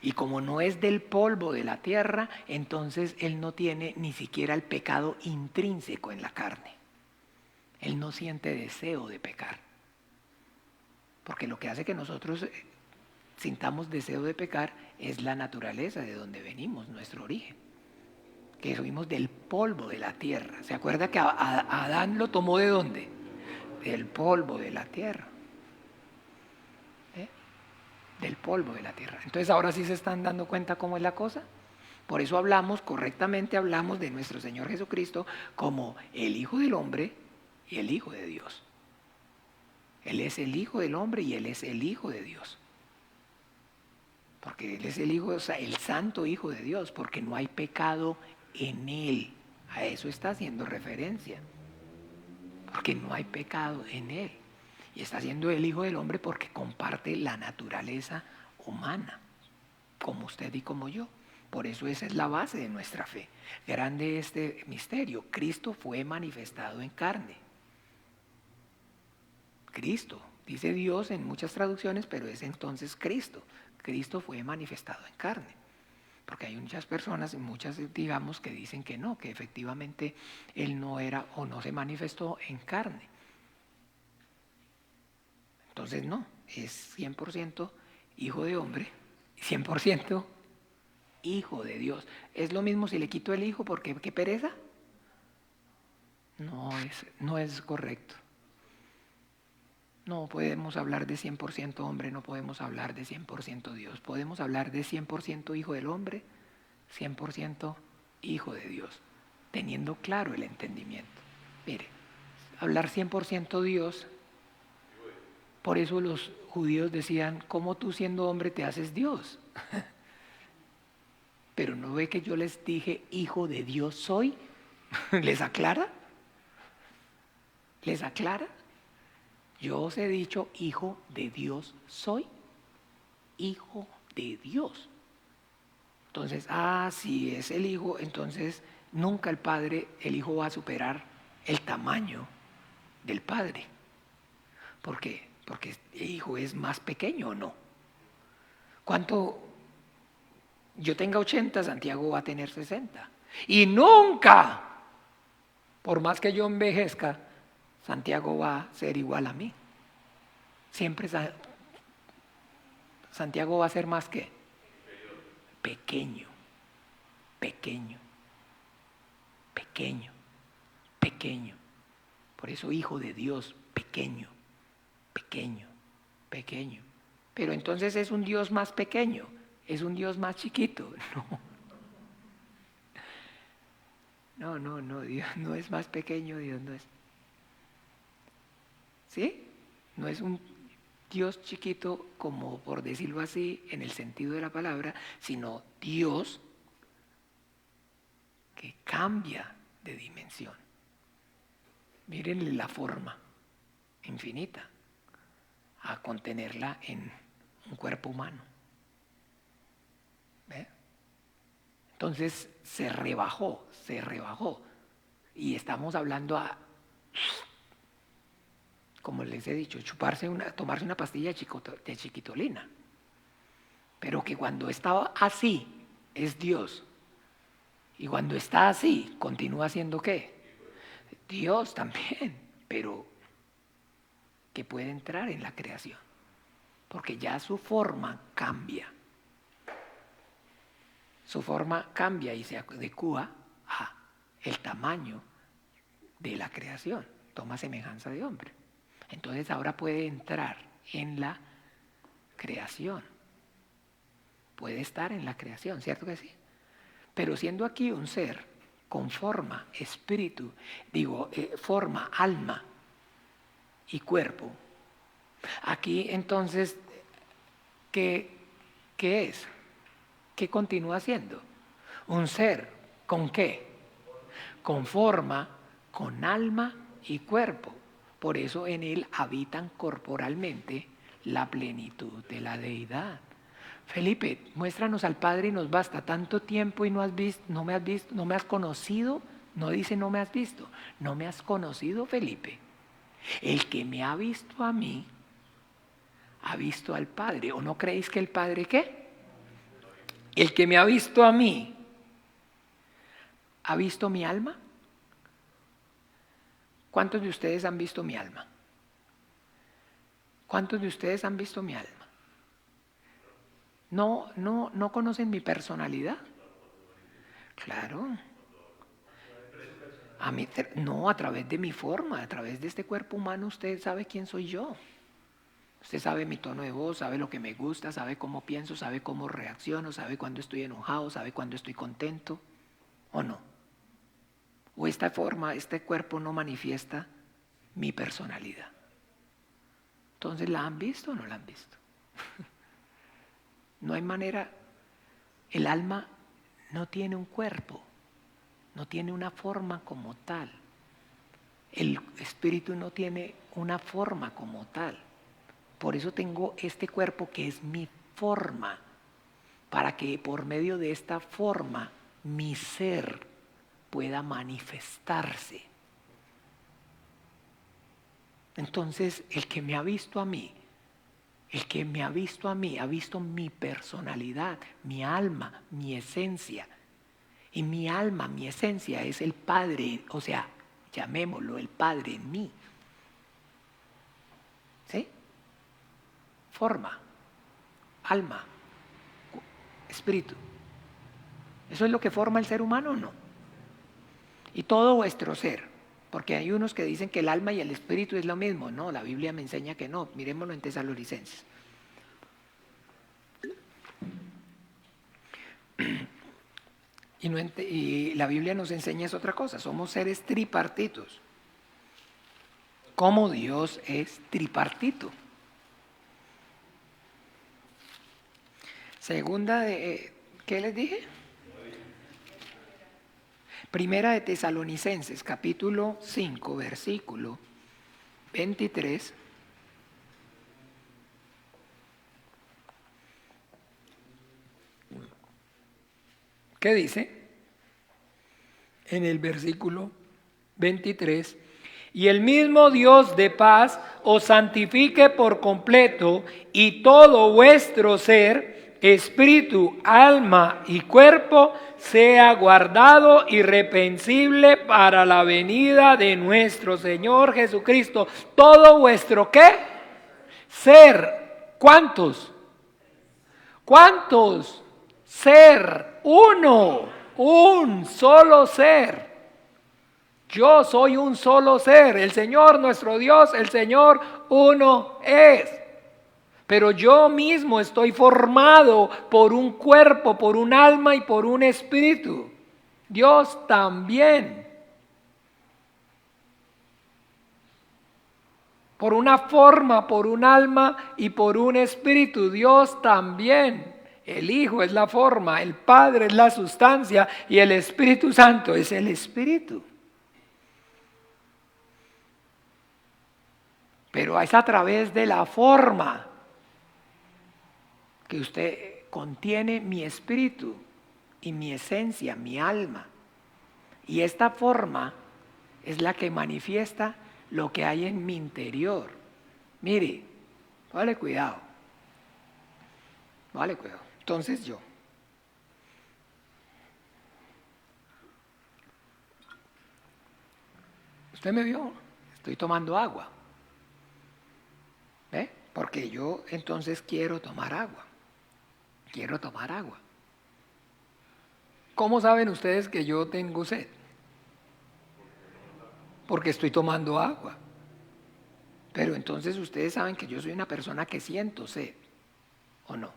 Y como no es del polvo de la tierra, entonces Él no tiene ni siquiera el pecado intrínseco en la carne. Él no siente deseo de pecar. Porque lo que hace que nosotros sintamos deseo de pecar es la naturaleza de donde venimos, nuestro origen. Que fuimos del polvo de la tierra. ¿Se acuerda que a Adán lo tomó de dónde? Del polvo de la tierra. Del polvo de la tierra. Entonces ahora sí se están dando cuenta cómo es la cosa. Por eso correctamente hablamos de nuestro Señor Jesucristo como el Hijo del Hombre y el Hijo de Dios. Él es el Hijo del Hombre y Él es el Hijo de Dios. Porque Él es el Hijo, o sea, el Santo Hijo de Dios, porque no hay pecado en Él. A eso está haciendo referencia. Porque no hay pecado en Él. Y está siendo el Hijo del Hombre porque comparte la naturaleza humana, como usted y como yo. Por eso esa es la base de nuestra fe. Grande este misterio. Cristo fue manifestado en carne. Cristo, dice Dios en muchas traducciones, pero es entonces Cristo. Cristo fue manifestado en carne. Porque hay muchas personas, muchas digamos, que dicen que no, que efectivamente Él no era o no se manifestó en carne. Entonces no, es 100% hijo de hombre, 100% hijo de Dios. Es lo mismo si le quito el hijo porque qué pereza. No es correcto. No podemos hablar de 100% hombre, no podemos hablar de 100% Dios. Podemos hablar de 100% hijo del hombre, 100% hijo de Dios, teniendo claro el entendimiento. Mire, hablar 100% Dios Por eso los judíos decían, ¿cómo tú siendo hombre te haces Dios? Pero ¿no ve que yo les dije, hijo de Dios soy? ¿Les aclara? ¿Les aclara? Yo os he dicho, hijo de Dios soy. Hijo de Dios. Entonces, si es el hijo, entonces nunca el hijo va a superar el tamaño del padre. ¿Por qué? Porque el hijo es más pequeño, ¿o no? ¿Cuánto yo tenga 80, Santiago va a tener 60? Y nunca, por más que yo envejezca, Santiago va a ser igual a mí. Siempre Santiago va a ser más que pequeño, pequeño, pequeño, pequeño. Por eso hijo de Dios, pequeño, pequeño, pequeño. Pero entonces es un Dios más pequeño, es un Dios más chiquito. No, Dios no es más pequeño, Dios no es. ¿Sí? No es un Dios chiquito, como por decirlo así, en el sentido de la palabra, sino Dios que cambia de dimensión. Miren la forma infinita a contenerla en un cuerpo humano. ¿Ve? Entonces se rebajó. Y estamos hablando como les he dicho, tomarse una pastilla de chiquitolina. Pero que cuando estaba así es Dios. Y cuando está así, continúa siendo ¿qué? Dios también, pero que puede entrar en la creación. Porque ya su forma cambia. Su forma cambia y se adecúa a el tamaño de la creación. Toma semejanza de hombre. Entonces ahora puede entrar en la creación. Puede estar en la creación, ¿cierto que sí? Pero siendo aquí un ser con forma, espíritu, forma, alma y cuerpo. Aquí entonces, ¿qué es? ¿Qué continúa siendo? Un ser, ¿con qué? Con forma, con alma y cuerpo. Por eso en él habitan corporalmente la plenitud de la deidad. Felipe, muéstranos al Padre y nos basta. Tanto tiempo y no me has visto, no me has conocido. No dice no me has visto, no me has conocido, Felipe. El que me ha visto a mí, ha visto al Padre. ¿O no creéis que el Padre qué? El que me ha visto a mí, ¿ha visto mi alma? ¿Cuántos de ustedes han visto mi alma? ¿Cuántos de ustedes han visto mi alma? ¿No conocen mi personalidad? Claro. A través de mi forma, a través de este cuerpo humano, usted sabe quién soy yo. Usted sabe mi tono de voz, sabe lo que me gusta, sabe cómo pienso, sabe cómo reacciono, sabe cuándo estoy enojado, sabe cuándo estoy contento, ¿o no? O esta forma, este cuerpo no manifiesta mi personalidad. Entonces, ¿la han visto o no la han visto? No hay manera. El alma no tiene un cuerpo, no tiene una forma como tal. El espíritu no tiene una forma como tal. Por eso tengo este cuerpo que es mi forma, para que por medio de esta forma mi ser pueda manifestarse. Entonces, el que me ha visto a mí, ha visto mi personalidad, mi alma, mi esencia. Y mi alma, mi esencia es el Padre, o sea, llamémoslo el Padre en mí. ¿Sí? Forma, alma, espíritu. ¿Eso es lo que forma el ser humano o no? Y todo vuestro ser, porque hay unos que dicen que el alma y el espíritu es lo mismo. No, la Biblia me enseña que no. Miremoslo en Tesalonicenses. Y la Biblia nos enseña es otra cosa. Somos seres tripartitos. Como Dios es tripartito. Segunda de, ¿qué les dije? Primera de Tesalonicenses, capítulo 5, versículo 23. ¿Qué dice? En el versículo 23. Y el mismo Dios de paz os santifique por completo, y todo vuestro ser, espíritu, alma y cuerpo, sea guardado irreprensible para la venida de nuestro Señor Jesucristo. Todo vuestro ¿qué? Ser. ¿Cuántos? ¿Cuántos? Ser. Uno. Un solo ser. Yo soy un solo ser, el Señor nuestro Dios, el Señor uno es. Pero yo mismo estoy formado por un cuerpo, por un alma y por un espíritu. Dios también. Por una forma, por un alma y por un espíritu. Dios también. El Hijo es la forma, el Padre es la sustancia y el Espíritu Santo es el espíritu. Pero es a través de la forma que usted contiene mi espíritu y mi esencia, mi alma. Y esta forma es la que manifiesta lo que hay en mi interior. Mire, vale cuidado. Vale cuidado. Entonces usted me vio, estoy tomando agua. ¿Ve? Porque yo entonces quiero tomar agua. Quiero tomar agua. ¿Cómo saben ustedes que yo tengo sed? Porque estoy tomando agua. Pero entonces ustedes saben que yo soy una persona que siento sed, ¿o no?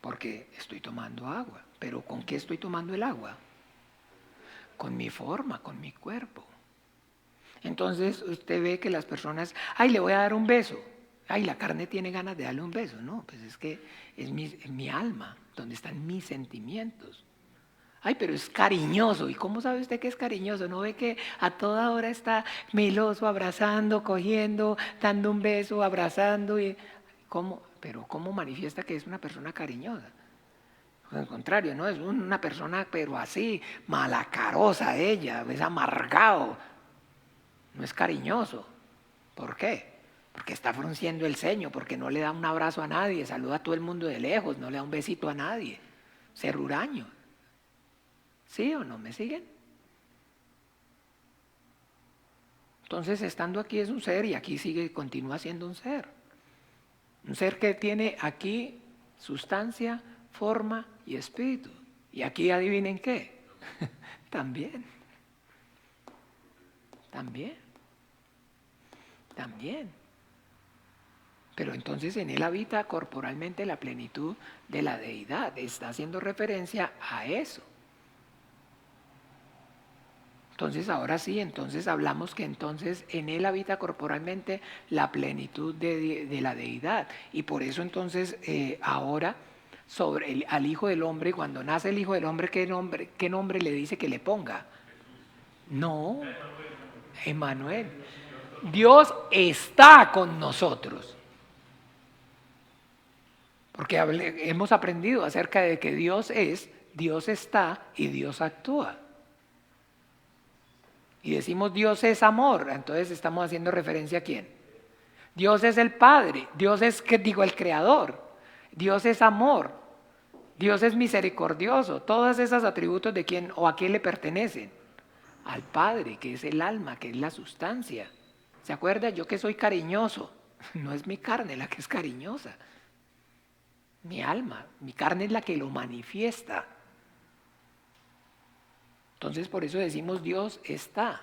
Porque estoy tomando agua. ¿Pero con qué estoy tomando el agua? Con mi forma, con mi cuerpo. Entonces usted ve que las personas, ay, le voy a dar un beso. Ay, la carne tiene ganas de darle un beso. No, pues es que es mi alma, donde están mis sentimientos. Ay, pero es cariñoso. ¿Y cómo sabe usted que es cariñoso? ¿No ve que a toda hora está meloso, abrazando, cogiendo, dando un beso, abrazando? Pero ¿cómo manifiesta que es una persona cariñosa? Al contrario, no es una persona, pero así, malacarosa ella, es amargado. No es cariñoso. ¿Por qué? Porque está frunciendo el ceño, porque no le da un abrazo a nadie, saluda a todo el mundo de lejos, no le da un besito a nadie. Ser huraño. ¿Sí o no? ¿Me siguen? Entonces, estando aquí es un ser y aquí continúa siendo un ser. Un ser que tiene aquí sustancia, forma y espíritu. Y aquí adivinen qué. También. Pero entonces en él habita corporalmente la plenitud de la deidad. Está haciendo referencia a eso. Entonces ahora sí, entonces hablamos que entonces en él habita corporalmente la plenitud de la deidad. Y por eso entonces ahora sobre al Hijo del Hombre, cuando nace el Hijo del Hombre, ¿qué nombre le dice que le ponga? No, Emmanuel. Dios está con nosotros. Porque hemos aprendido acerca de que Dios es, Dios está y Dios actúa. Y decimos Dios es amor, entonces estamos haciendo referencia a quién. Dios es el Padre, Dios es, el Creador, Dios es amor, Dios es misericordioso. Todos esos atributos de quién o a quién le pertenecen. Al Padre, que es el alma, que es la sustancia. ¿Se acuerda? Yo que soy cariñoso, no es mi carne la que es cariñosa. Mi alma, mi carne es la que lo manifiesta. Entonces por eso decimos Dios está.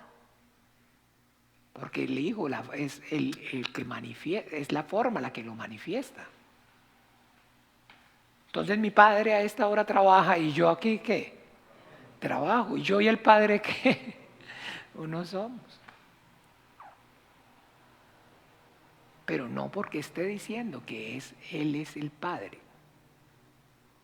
Porque el Hijo es el que manifiesta, es la forma la que lo manifiesta. Entonces mi Padre a esta hora trabaja y yo aquí ¿qué? Trabajo. Y yo y el Padre ¿qué? Uno somos. Pero no porque esté diciendo que Él es el Padre.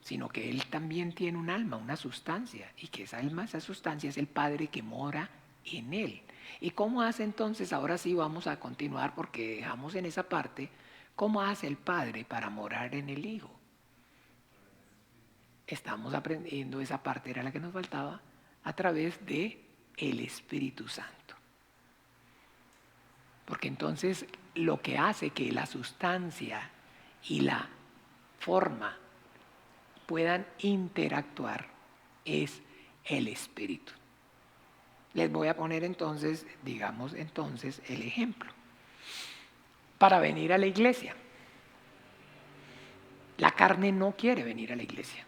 sino que Él también tiene un alma, una sustancia, y que esa alma, esa sustancia es el Padre que mora en Él. ¿Y cómo hace entonces? Ahora sí vamos a continuar porque dejamos en esa parte. ¿Cómo hace el Padre para morar en el Hijo? Estamos aprendiendo, esa parte era la que nos faltaba, a través de el Espíritu Santo. Porque entonces lo que hace que la sustancia y la forma puedan interactuar es el Espíritu. Les voy a poner entonces, digamos entonces, el ejemplo. Para venir a la iglesia, la carne no quiere venir a la iglesia.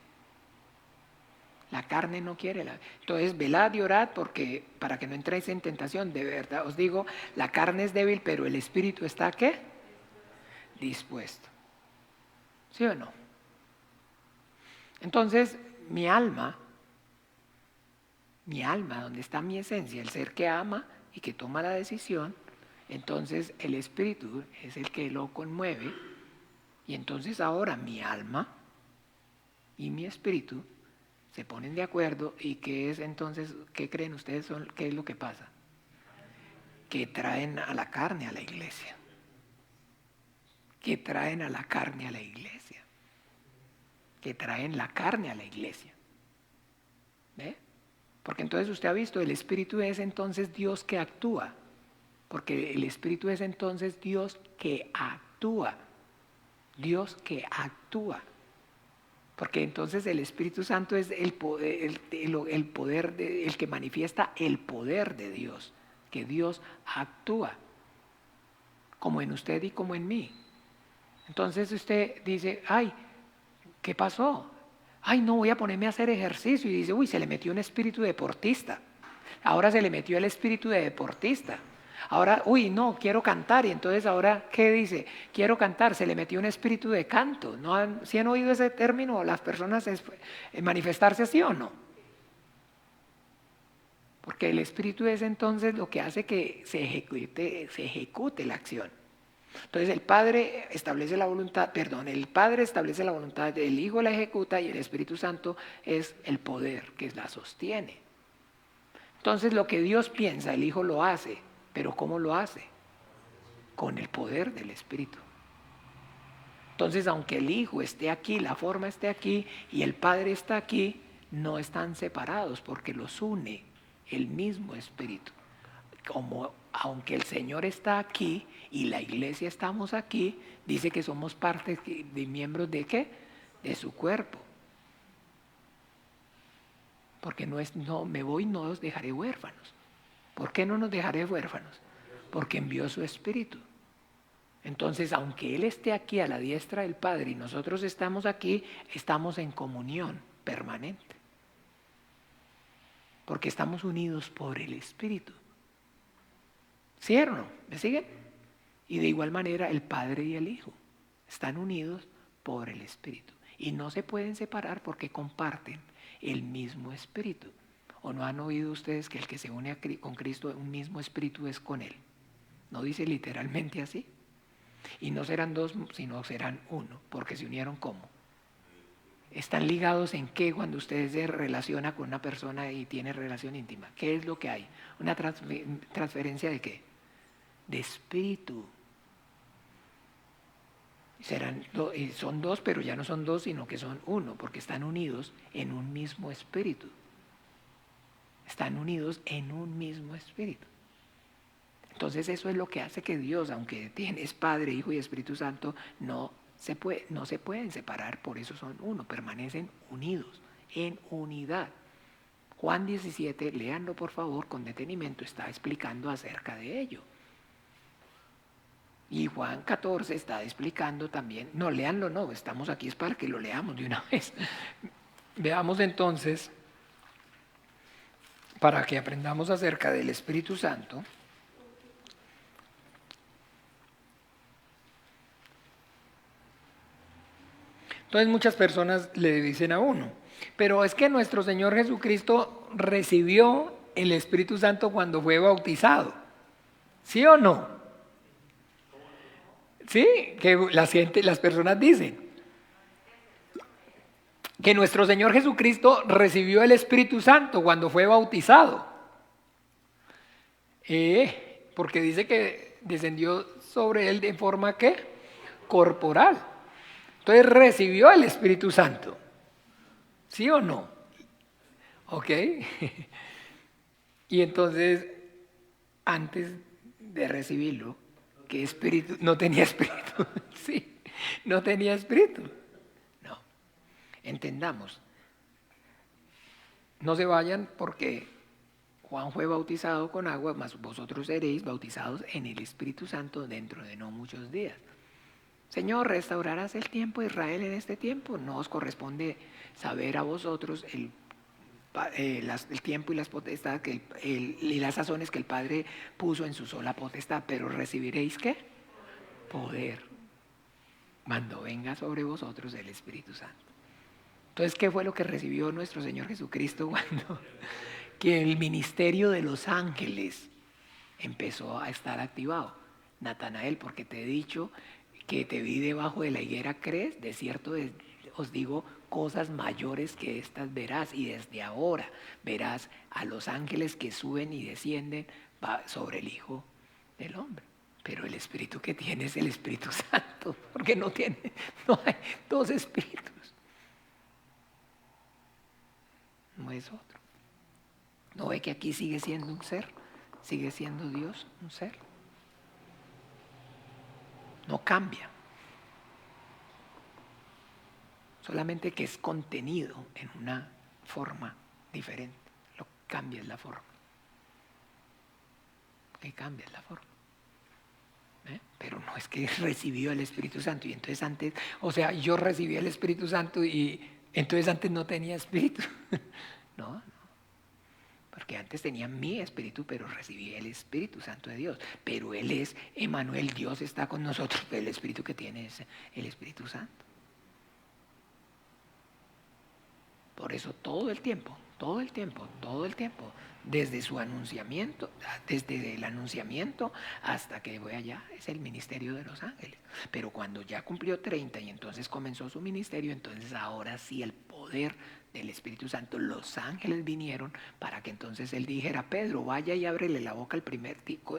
La carne no quiere. Entonces, velad y orad porque para que no entréis en tentación. De verdad os digo, la carne es débil, pero el espíritu está ¿qué? Dispuesto. ¿Sí o no? Entonces, mi alma, donde está mi esencia, el ser que ama y que toma la decisión, entonces el espíritu es el que lo conmueve. Y entonces ahora mi alma y mi espíritu se ponen de acuerdo. ¿Y qué es entonces? ¿Qué creen ustedes? ¿Qué es lo que pasa? Que traen a la carne a la iglesia. Que traen a la carne a la iglesia. Que traen la carne a la iglesia. ¿Ve? Porque entonces usted ha visto, el Espíritu es entonces Dios que actúa. Porque el Espíritu es entonces Dios que actúa. Dios que actúa. Porque entonces el Espíritu Santo es el poder, el que manifiesta el poder de Dios, que Dios actúa, como en usted y como en mí. Entonces usted dice, ay, ¿qué pasó? Ay, no, voy a ponerme a hacer ejercicio. Y dice, uy, se le metió un espíritu deportista. Ahora se le metió el espíritu de deportista. Ahora, uy, no, quiero cantar. Y entonces ahora, ¿qué dice? Quiero cantar, se le metió un espíritu de canto. ¿No ¿Sí han oído ese término las personas manifestarse así o no? Porque el espíritu es entonces lo que hace que se ejecute la acción. Entonces el Padre establece la voluntad, el Padre establece la voluntad, el Hijo la ejecuta y el Espíritu Santo es el poder que la sostiene. Entonces lo que Dios piensa, el Hijo lo hace. ¿Pero cómo lo hace? Con el poder del Espíritu. Entonces, aunque el Hijo esté aquí, la forma esté aquí y el Padre está aquí, no están separados porque los une el mismo Espíritu. Aunque el Señor está aquí y la iglesia estamos aquí, dice que somos parte de miembros de ¿qué? De su cuerpo. Porque no me voy, no os dejaré huérfanos. ¿Por qué no nos dejaré huérfanos? Porque envió su Espíritu. Entonces, aunque Él esté aquí a la diestra del Padre y nosotros estamos aquí, estamos en comunión permanente. Porque estamos unidos por el Espíritu. ¿Sí o no? ¿Me siguen? Y de igual manera el Padre y el Hijo están unidos por el Espíritu. Y no se pueden separar porque comparten el mismo Espíritu. ¿O no han oído ustedes que el que se une con Cristo, un mismo espíritu es con Él? ¿No dice literalmente así? Y no serán dos, sino serán uno, porque se unieron ¿cómo? ¿Están ligados en qué cuando usted se relaciona con una persona y tiene relación íntima? ¿Qué es lo que hay? ¿Una transferencia de qué? De espíritu. Son dos, pero ya no son dos, sino que son uno, porque están unidos en un mismo espíritu. Están unidos en un mismo espíritu. Entonces eso es lo que hace que Dios, aunque es Padre, Hijo y Espíritu Santo, no se pueden separar, por eso son uno, permanecen unidos, en unidad. Juan 17, léanlo por favor con detenimiento, está explicando acerca de ello. Y Juan 14 está explicando también, no, léanlo no, estamos aquí es para que lo leamos de una vez. Veamos entonces, para que aprendamos acerca del Espíritu Santo. Entonces muchas personas le dicen a uno, pero es que nuestro Señor Jesucristo recibió el Espíritu Santo cuando fue bautizado. ¿Sí o no? Sí, que las personas dicen. que nuestro Señor Jesucristo recibió el Espíritu Santo cuando fue bautizado. Porque dice que descendió sobre él de forma ¿qué? Corporal. Entonces recibió el Espíritu Santo. ¿Sí o no? ¿Ok? Y entonces, antes de recibirlo, ¿qué espíritu? No tenía espíritu. Sí, no tenía espíritu. No. Entendamos. No se vayan porque Juan fue bautizado con agua, mas vosotros seréis bautizados en el Espíritu Santo dentro de no muchos días. Señor, ¿restaurarás el tiempo de Israel en este tiempo? No os corresponde saber a vosotros el tiempo y las potestades y las sazones que el Padre puso en su sola potestad, pero recibiréis ¿qué? Poder cuando venga sobre vosotros el Espíritu Santo. Entonces, ¿qué fue lo que recibió nuestro Señor Jesucristo cuando que el ministerio de los ángeles empezó a estar activado? Natanael, porque te he dicho que te vi debajo de la higuera, ¿crees? De cierto os digo, cosas mayores que estas verás, y desde ahora verás a los ángeles que suben y descienden sobre el Hijo del Hombre. Pero el espíritu que tiene es el Espíritu Santo, porque no hay dos espíritus. No es otro. ¿No ve que aquí sigue siendo un ser? ¿Sigue siendo Dios un ser? No cambia. Solamente que es contenido en una forma diferente. Lo que cambia es la forma. Lo que cambia es la forma. Pero no es que recibió el Espíritu Santo y entonces antes, o sea, yo recibí el Espíritu Santo y entonces antes no tenía espíritu. No, porque antes tenía mi espíritu, pero recibí el Espíritu Santo de Dios. Pero Él es Emmanuel, Dios está con nosotros, pero el espíritu que tiene es el Espíritu Santo. Por eso todo el tiempo, desde su anunciamiento, desde el anunciamiento hasta que voy allá, es el ministerio de los ángeles. Pero cuando ya cumplió 30 y entonces comenzó su ministerio, entonces ahora sí el poder del Espíritu Santo, los ángeles vinieron para que entonces él dijera: Pedro, vaya y ábrele la boca,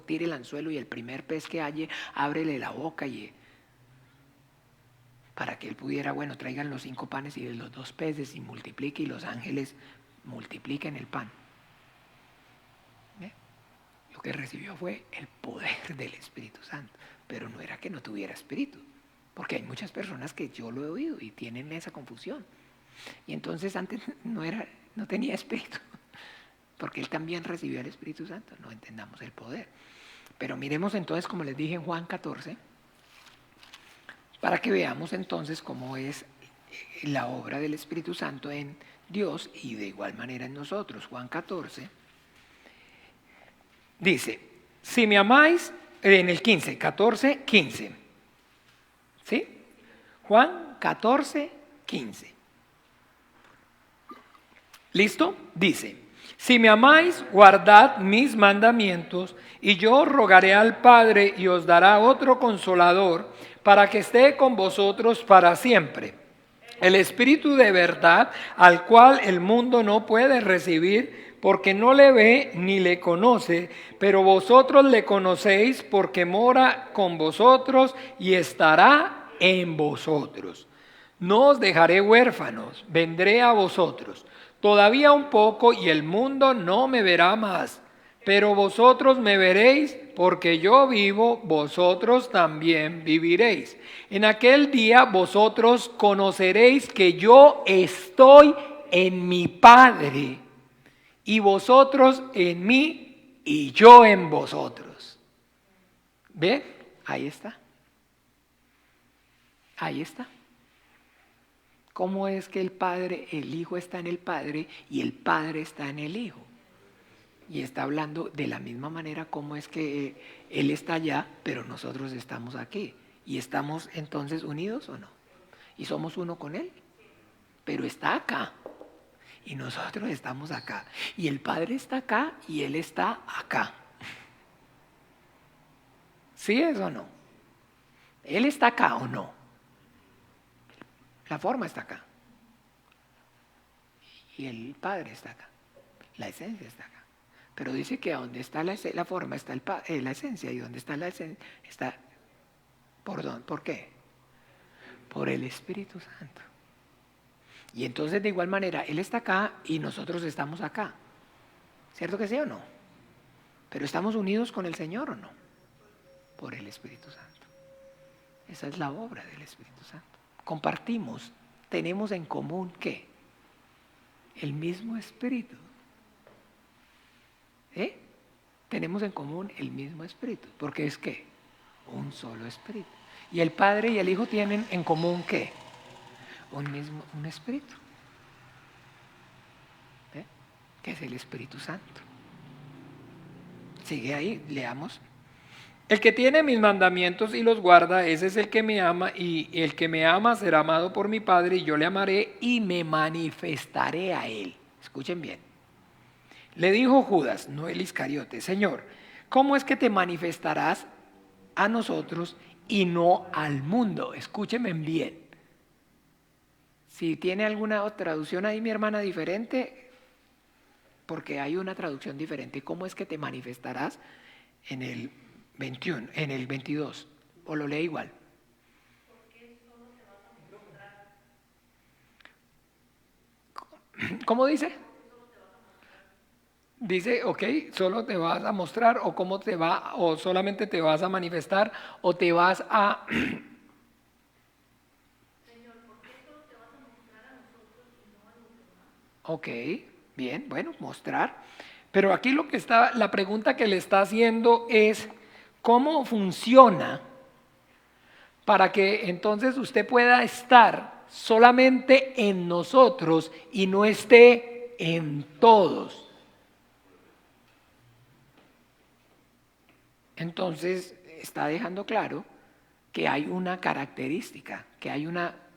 tire el anzuelo y el primer pez que halle, ábrele la boca para que él pudiera, bueno, traigan los 5 panes y los 2 peces y multiplique, y los ángeles multipliquen el pan. ¿Ve? Lo que recibió fue el poder del Espíritu Santo, pero no era que no tuviera espíritu, porque hay muchas personas que yo lo he oído y tienen esa confusión. Y entonces antes no tenía espíritu, porque él también recibió el Espíritu Santo. No entendamos el poder. Pero miremos entonces, como les dije en Juan 14, para que veamos entonces cómo es la obra del Espíritu Santo en Dios y de igual manera en nosotros. Juan 14 dice: si me amáis, en el 15, 14, 15. ¿Sí? Juan 14, 15. ¿Listo? Dice: si me amáis, guardad mis mandamientos, y yo rogaré al Padre y os dará otro consolador para que esté con vosotros para siempre. El Espíritu de verdad, al cual el mundo no puede recibir porque no le ve ni le conoce, pero vosotros le conocéis porque mora con vosotros y estará en vosotros. No os dejaré huérfanos, vendré a vosotros. Todavía un poco y el mundo no me verá más, pero vosotros me veréis, porque yo vivo, vosotros también viviréis. En aquel día vosotros conoceréis que yo estoy en mi Padre, y vosotros en mí, y yo en vosotros. ¿Ven? Ahí está. Ahí está. ¿Cómo es que el Hijo está en el Padre y el Padre está en el Hijo? Y está hablando de la misma manera como es que Él está allá, pero nosotros estamos aquí. ¿Y estamos entonces unidos o no? ¿Y somos uno con Él? Pero está acá. Y nosotros estamos acá. Y el Padre está acá y Él está acá. ¿Sí es o no? ¿Él está acá o no? La forma está acá. y el Padre está acá. La esencia está acá. Pero dice que donde está la forma está la esencia, y donde está la esencia está... ¿Por qué? Por el Espíritu Santo. Y entonces de igual manera, Él está acá y nosotros estamos acá. ¿Cierto que sí o no? Pero estamos unidos con el Señor, ¿o no? Por el Espíritu Santo. Esa es la obra del Espíritu Santo. Compartimos, tenemos en común ¿qué? El mismo Espíritu. Tenemos en común el mismo Espíritu, porque es ¿qué? Un solo Espíritu. Y el Padre y el Hijo tienen en común ¿qué? Un Espíritu, que es el Espíritu Santo. Sigue ahí, leamos. El que tiene mis mandamientos y los guarda, ese es el que me ama, y el que me ama será amado por mi Padre, y yo le amaré y me manifestaré a él. Escuchen bien. Le dijo Judas, no el Iscariote: Señor, ¿cómo es que te manifestarás a nosotros y no al mundo? Escúchenme bien. Si tiene alguna otra traducción ahí, mi hermana, diferente, porque hay una traducción diferente. ¿Cómo es que te manifestarás? En el 21, en el 22, o lo lee igual. ¿Cómo dice? Dice, ok, solo te vas a mostrar, o cómo te va, o solamente te vas a manifestar, o te vas a... Ok, bien, bueno, mostrar. Pero aquí la pregunta que le está haciendo es, ¿cómo funciona para que entonces usted pueda estar solamente en nosotros y no esté en todos? Entonces está dejando claro que hay una característica, que hay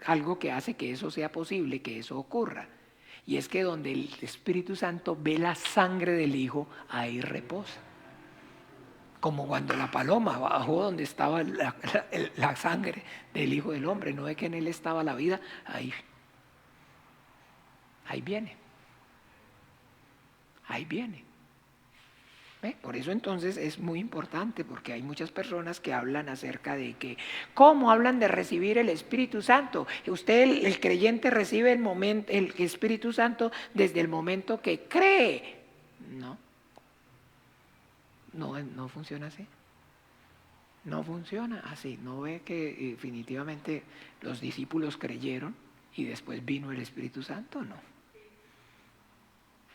algo que hace que eso sea posible, que eso ocurra. Y es que donde el Espíritu Santo ve la sangre del Hijo, ahí reposa. Como cuando la paloma bajó donde estaba la sangre del Hijo del Hombre, no ve que en él estaba la vida, ahí viene. Ahí viene. Por eso entonces es muy importante, porque hay muchas personas que hablan acerca de que, ¿cómo hablan de recibir el Espíritu Santo? Usted, el creyente, recibe el Espíritu Santo desde el momento que cree. No funciona así. No funciona así. No ve que definitivamente los discípulos creyeron y después vino el Espíritu Santo, no.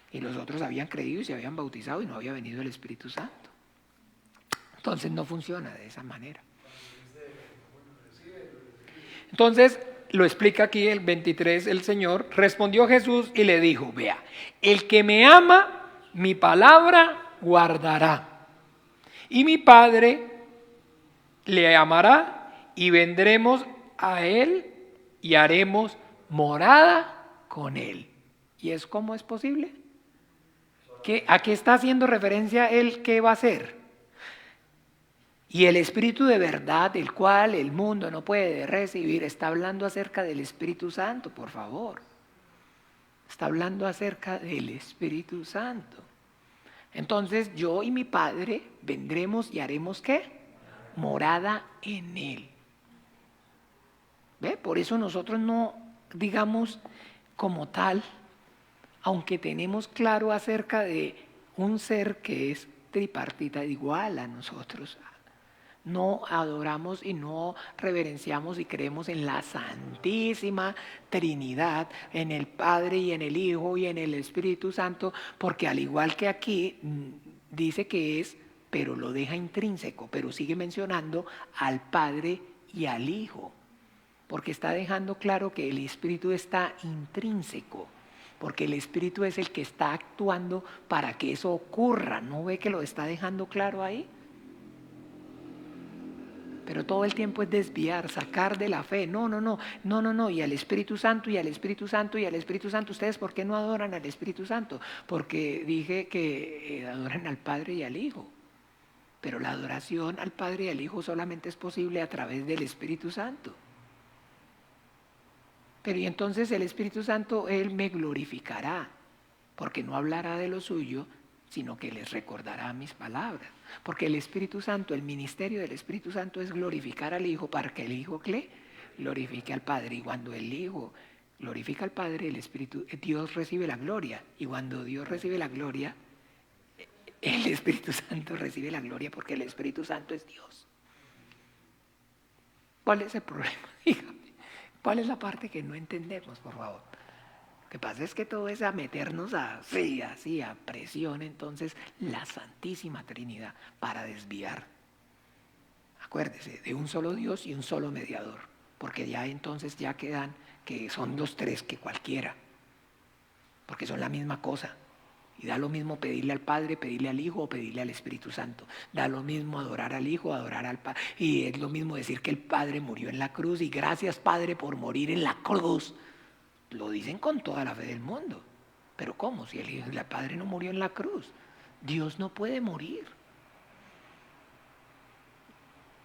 Y los otros habían creído y se habían bautizado y no había venido el Espíritu Santo. Entonces no funciona de esa manera. Entonces lo explica aquí el 23 el Señor. Respondió Jesús y le dijo: vea, el que me ama, mi palabra guardará. Y mi Padre le amará y vendremos a él y haremos morada con él. ¿Y es cómo es posible? ¿A qué está haciendo referencia él? ¿Qué va a hacer? Y el Espíritu de verdad, el cual el mundo no puede recibir, está hablando acerca del Espíritu Santo, por favor. Está hablando acerca del Espíritu Santo. Entonces yo y mi Padre vendremos y haremos ¿qué? Morada en él. ¿Ve? Por eso nosotros no digamos como tal, aunque tenemos claro acerca de un ser que es tripartita igual a nosotros, no adoramos y no reverenciamos y creemos en la Santísima Trinidad, en el Padre y en el Hijo y en el Espíritu Santo, porque al igual que aquí dice que es, pero lo deja intrínseco, pero sigue mencionando al Padre y al Hijo, porque está dejando claro que el Espíritu está intrínseco. Porque el Espíritu es el que está actuando para que eso ocurra. ¿No ve que lo está dejando claro ahí? Pero todo el tiempo es desviar, sacar de la fe. No. Y al Espíritu Santo, y al Espíritu Santo, y al Espíritu Santo. ¿Ustedes por qué no adoran al Espíritu Santo? Porque dije que adoran al Padre y al Hijo. Pero la adoración al Padre y al Hijo solamente es posible a través del Espíritu Santo. Pero y entonces el Espíritu Santo, Él me glorificará. porque no hablará de lo suyo, sino que les recordará mis palabras. Porque el Espíritu Santo, el ministerio del Espíritu Santo es glorificar al Hijo para que el Hijo glorifique al Padre. Y cuando el Hijo glorifica al Padre, Dios recibe la gloria. Y cuando Dios recibe la gloria, el Espíritu Santo recibe la gloria porque el Espíritu Santo es Dios. ¿Cuál es el problema? Dígame. ¿Cuál es la parte que no entendemos, por favor? Lo que pasa es que todo es a meternos así, a presión, entonces, la Santísima Trinidad para desviar. Acuérdese, de un solo Dios y un solo mediador, porque ya entonces ya quedan que son los tres, que cualquiera, porque son la misma cosa. Y da lo mismo pedirle al Padre, pedirle al Hijo o pedirle al Espíritu Santo. Da lo mismo adorar al Hijo, adorar al Padre. Y es lo mismo decir que el Padre murió en la cruz y gracias Padre por morir en la cruz. Lo dicen con toda la fe del mundo. Pero ¿cómo? Si el Padre no murió en la cruz. Dios no puede morir.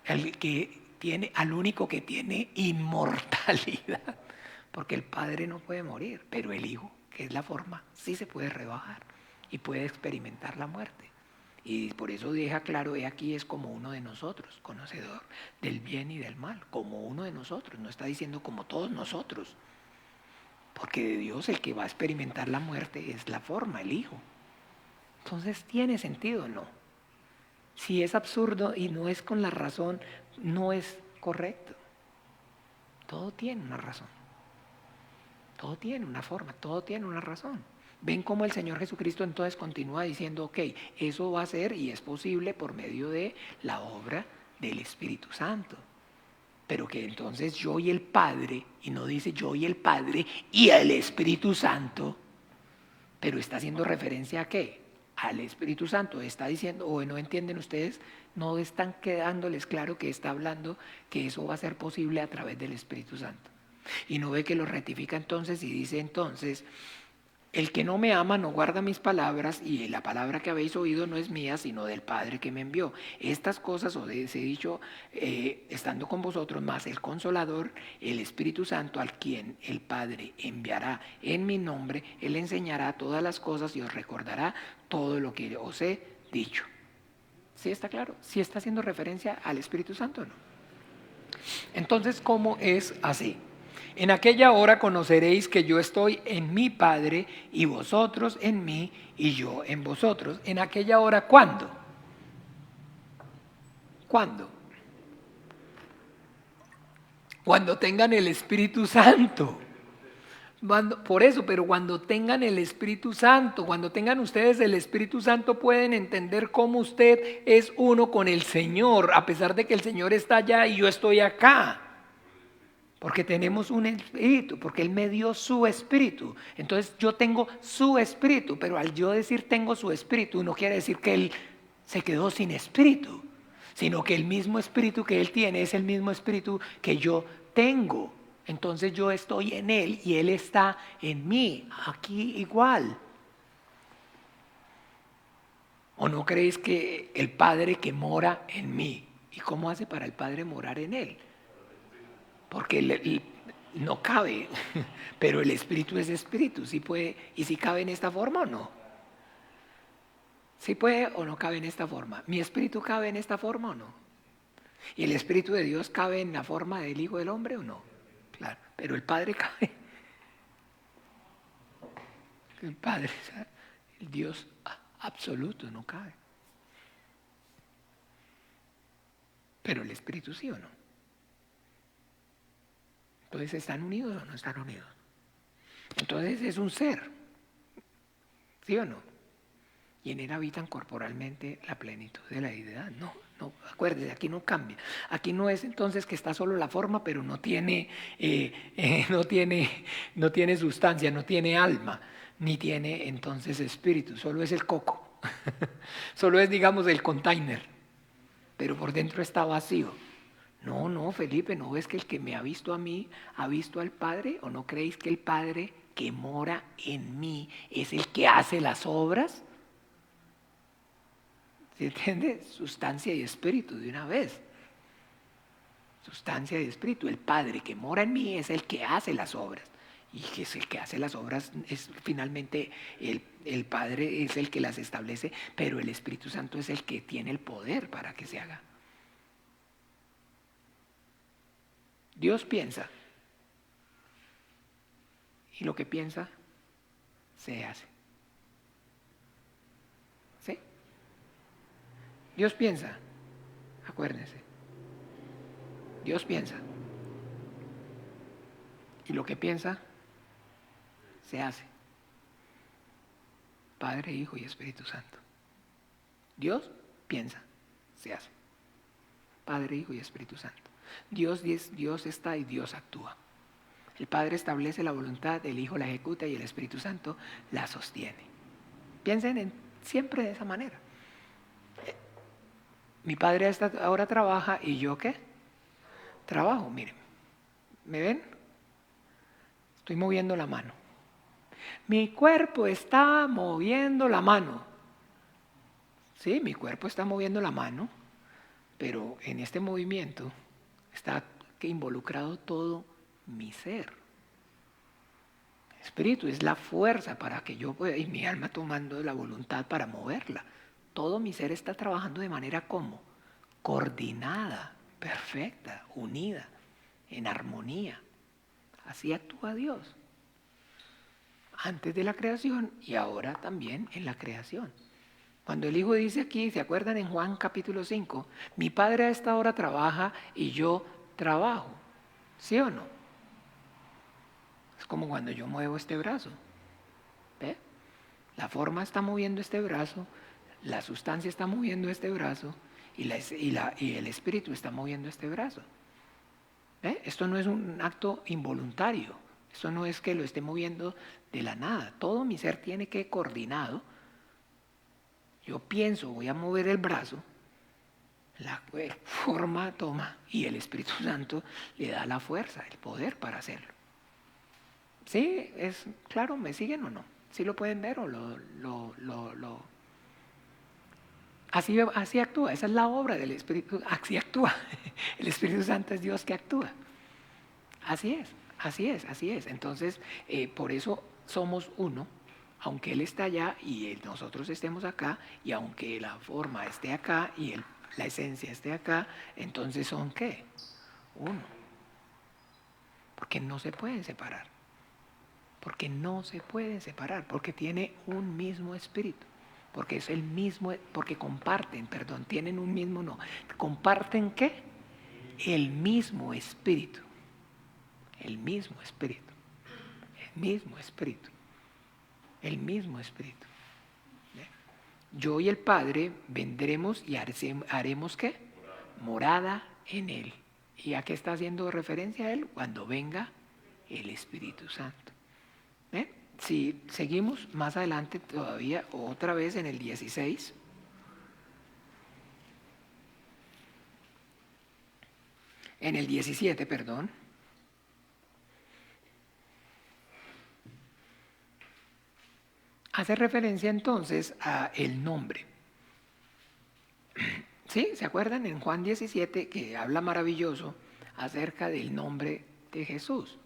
Al único que tiene inmortalidad. Porque el Padre no puede morir. Pero el Hijo, que es la forma, sí se puede rebajar. Y puede experimentar la muerte. Y por eso deja claro, aquí es como uno de nosotros, conocedor del bien y del mal, como uno de nosotros, no está diciendo como todos nosotros, porque de Dios el que va a experimentar la muerte es la forma, el Hijo. Entonces, ¿tiene sentido o no? Si es absurdo y no es con la razón, no es correcto. Todo tiene una razón, todo tiene una forma, todo tiene una razón. Ven cómo el Señor Jesucristo entonces continúa diciendo, ok, eso va a ser y es posible por medio de la obra del Espíritu Santo. Pero que entonces yo y el Padre, y no dice yo y el Padre y el Espíritu Santo, pero está haciendo referencia ¿a qué? Al Espíritu Santo. Está diciendo, o no entienden ustedes, no están quedándoles claro que está hablando que eso va a ser posible a través del Espíritu Santo. Y no ve que lo rectifica entonces y dice entonces, el que no me ama no guarda mis palabras y la palabra que habéis oído no es mía sino del Padre que me envió. Estas cosas os he dicho estando con vosotros, más el Consolador, el Espíritu Santo, al quien el Padre enviará en mi nombre, Él enseñará todas las cosas y os recordará todo lo que os he dicho. ¿Sí está claro? ¿Sí está haciendo referencia al Espíritu Santo o no? Entonces, ¿cómo es así? En aquella hora conoceréis que yo estoy en mi Padre y vosotros en mí y yo en vosotros. En aquella hora, ¿cuándo? ¿Cuándo? Cuando tengan el Espíritu Santo. Por eso, pero cuando tengan el Espíritu Santo, cuando tengan ustedes el Espíritu Santo, pueden entender cómo usted es uno con el Señor, a pesar de que el Señor está allá y yo estoy acá. Porque tenemos un espíritu, porque Él me dio su espíritu. Entonces yo tengo su espíritu, pero al yo decir tengo su espíritu, no quiere decir que Él se quedó sin espíritu, sino que el mismo espíritu que Él tiene es el mismo espíritu que yo tengo. Entonces yo estoy en Él y Él está en mí, aquí igual. ¿O no creéis que el Padre que mora en mí? ¿Y cómo hace para el Padre morar en Él? Porque no cabe, pero el Espíritu es Espíritu, sí puede, y si cabe en esta forma o no. ¿Sí puede o no cabe en esta forma? ¿Mi Espíritu cabe en esta forma o no? ¿Y el Espíritu de Dios cabe en la forma del Hijo del Hombre o no? Claro, pero el Padre cabe. El Padre, el Dios absoluto no cabe. Pero el Espíritu sí o no. Entonces, ¿están unidos o no están unidos? Entonces es un ser, ¿sí o no? Y en Él habitan corporalmente la plenitud de la deidad. No, acuérdese, aquí no cambia. Aquí no es entonces que está solo la forma, pero no tiene sustancia, no tiene alma, ni tiene entonces espíritu, solo es el coco. Solo es, digamos, el container, pero por dentro está vacío. No, Felipe, ¿no ves que el que me ha visto a mí ha visto al Padre? ¿O no creéis que el Padre que mora en mí es el que hace las obras? ¿Se entiende? Sustancia y espíritu de una vez. Sustancia y espíritu. El Padre que mora en mí es el que hace las obras. Y que es el que hace las obras es finalmente El Padre es el que las establece, pero el Espíritu Santo es el que tiene el poder para que se haga. Dios piensa, y lo que piensa se hace. ¿Sí? Dios piensa, acuérdense. Dios piensa. Y lo que piensa se hace. Padre, Hijo y Espíritu Santo. Dios piensa, se hace. Padre, Hijo y Espíritu Santo. Dios está y Dios actúa. El Padre establece la voluntad, el Hijo la ejecuta y el Espíritu Santo la sostiene. Piensen siempre de esa manera. Mi Padre ahora trabaja y yo ¿qué? Trabajo, miren. ¿Me ven? Estoy moviendo la mano. Mi cuerpo está moviendo la mano. Sí, mi cuerpo está moviendo la mano, pero en este movimiento está involucrado todo mi ser. El espíritu es la fuerza para que yo pueda, y mi alma tomando la voluntad para moverla. Todo mi ser está trabajando de manera como coordinada, perfecta, unida, en armonía. Así actúa Dios. Antes de la creación y ahora también en la creación. Cuando el Hijo dice aquí, ¿se acuerdan en Juan capítulo 5? Mi Padre a esta hora trabaja y yo trabajo. ¿Sí o no? Es como cuando yo muevo este brazo. ¿Ve? La forma está moviendo este brazo, la sustancia está moviendo este brazo y el espíritu está moviendo este brazo. ¿Ve? Esto no es un acto involuntario. Esto no es que lo esté moviendo de la nada. Todo mi ser tiene que coordinado. Yo pienso, voy a mover el brazo, la forma toma y el Espíritu Santo le da la fuerza, el poder para hacerlo. ¿Sí? ¿Es claro? ¿Me siguen o no? ¿Sí lo pueden ver o Así actúa, esa es la obra del Espíritu, así actúa. El Espíritu Santo es Dios que actúa. Así es, así es, así es. Entonces, por eso somos uno, aunque Él está allá y nosotros estemos acá, y aunque la forma esté acá y la esencia esté acá, entonces ¿son qué? Uno. Porque no se pueden separar. Porque no se pueden separar, porque tiene un mismo espíritu. Porque es el mismo, porque tienen un mismo no. ¿Comparten qué? El mismo espíritu. El mismo espíritu. El mismo espíritu. El mismo espíritu. Yo y el Padre vendremos y haremos ¿qué? Morada en Él. ¿Y a qué está haciendo referencia a Él? Cuando venga el Espíritu Santo. Si seguimos más adelante todavía, otra vez en el 16. En el 17, perdón. Hace referencia entonces a el nombre. ¿Sí? ¿Se acuerdan en Juan 17 que habla maravilloso acerca del nombre de Jesús?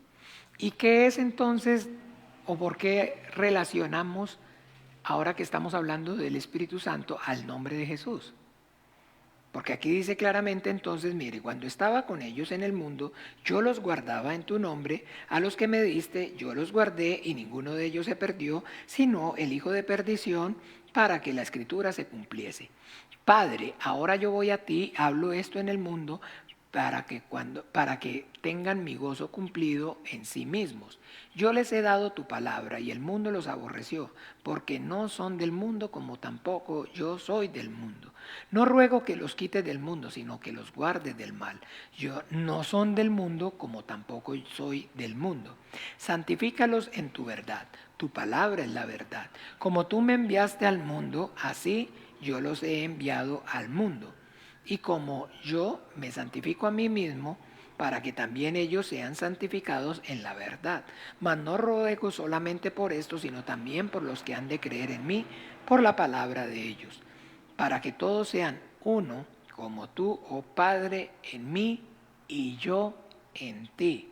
¿Y qué es entonces o por qué relacionamos, ahora que estamos hablando del Espíritu Santo, al nombre de Jesús? Porque aquí dice claramente entonces, mire, cuando estaba con ellos en el mundo, yo los guardaba en tu nombre, a los que me diste, yo los guardé y ninguno de ellos se perdió, sino el hijo de perdición, para que la escritura se cumpliese. Padre, ahora yo voy a ti, hablo esto en el mundo, para que tengan mi gozo cumplido en sí mismos. Yo les he dado tu palabra y el mundo los aborreció, porque no son del mundo como tampoco yo soy del mundo. No ruego que los quites del mundo, sino que los guardes del mal. Yo no son del mundo como tampoco soy del mundo. Santifícalos en tu verdad. Tu palabra es la verdad. Como tú me enviaste al mundo, así yo los he enviado al mundo. Y como yo me santifico a mí mismo, para que también ellos sean santificados en la verdad. Mas no ruego solamente por esto, sino también por los que han de creer en mí, por la palabra de ellos, para que todos sean uno, como tú, oh Padre, en mí y yo en ti,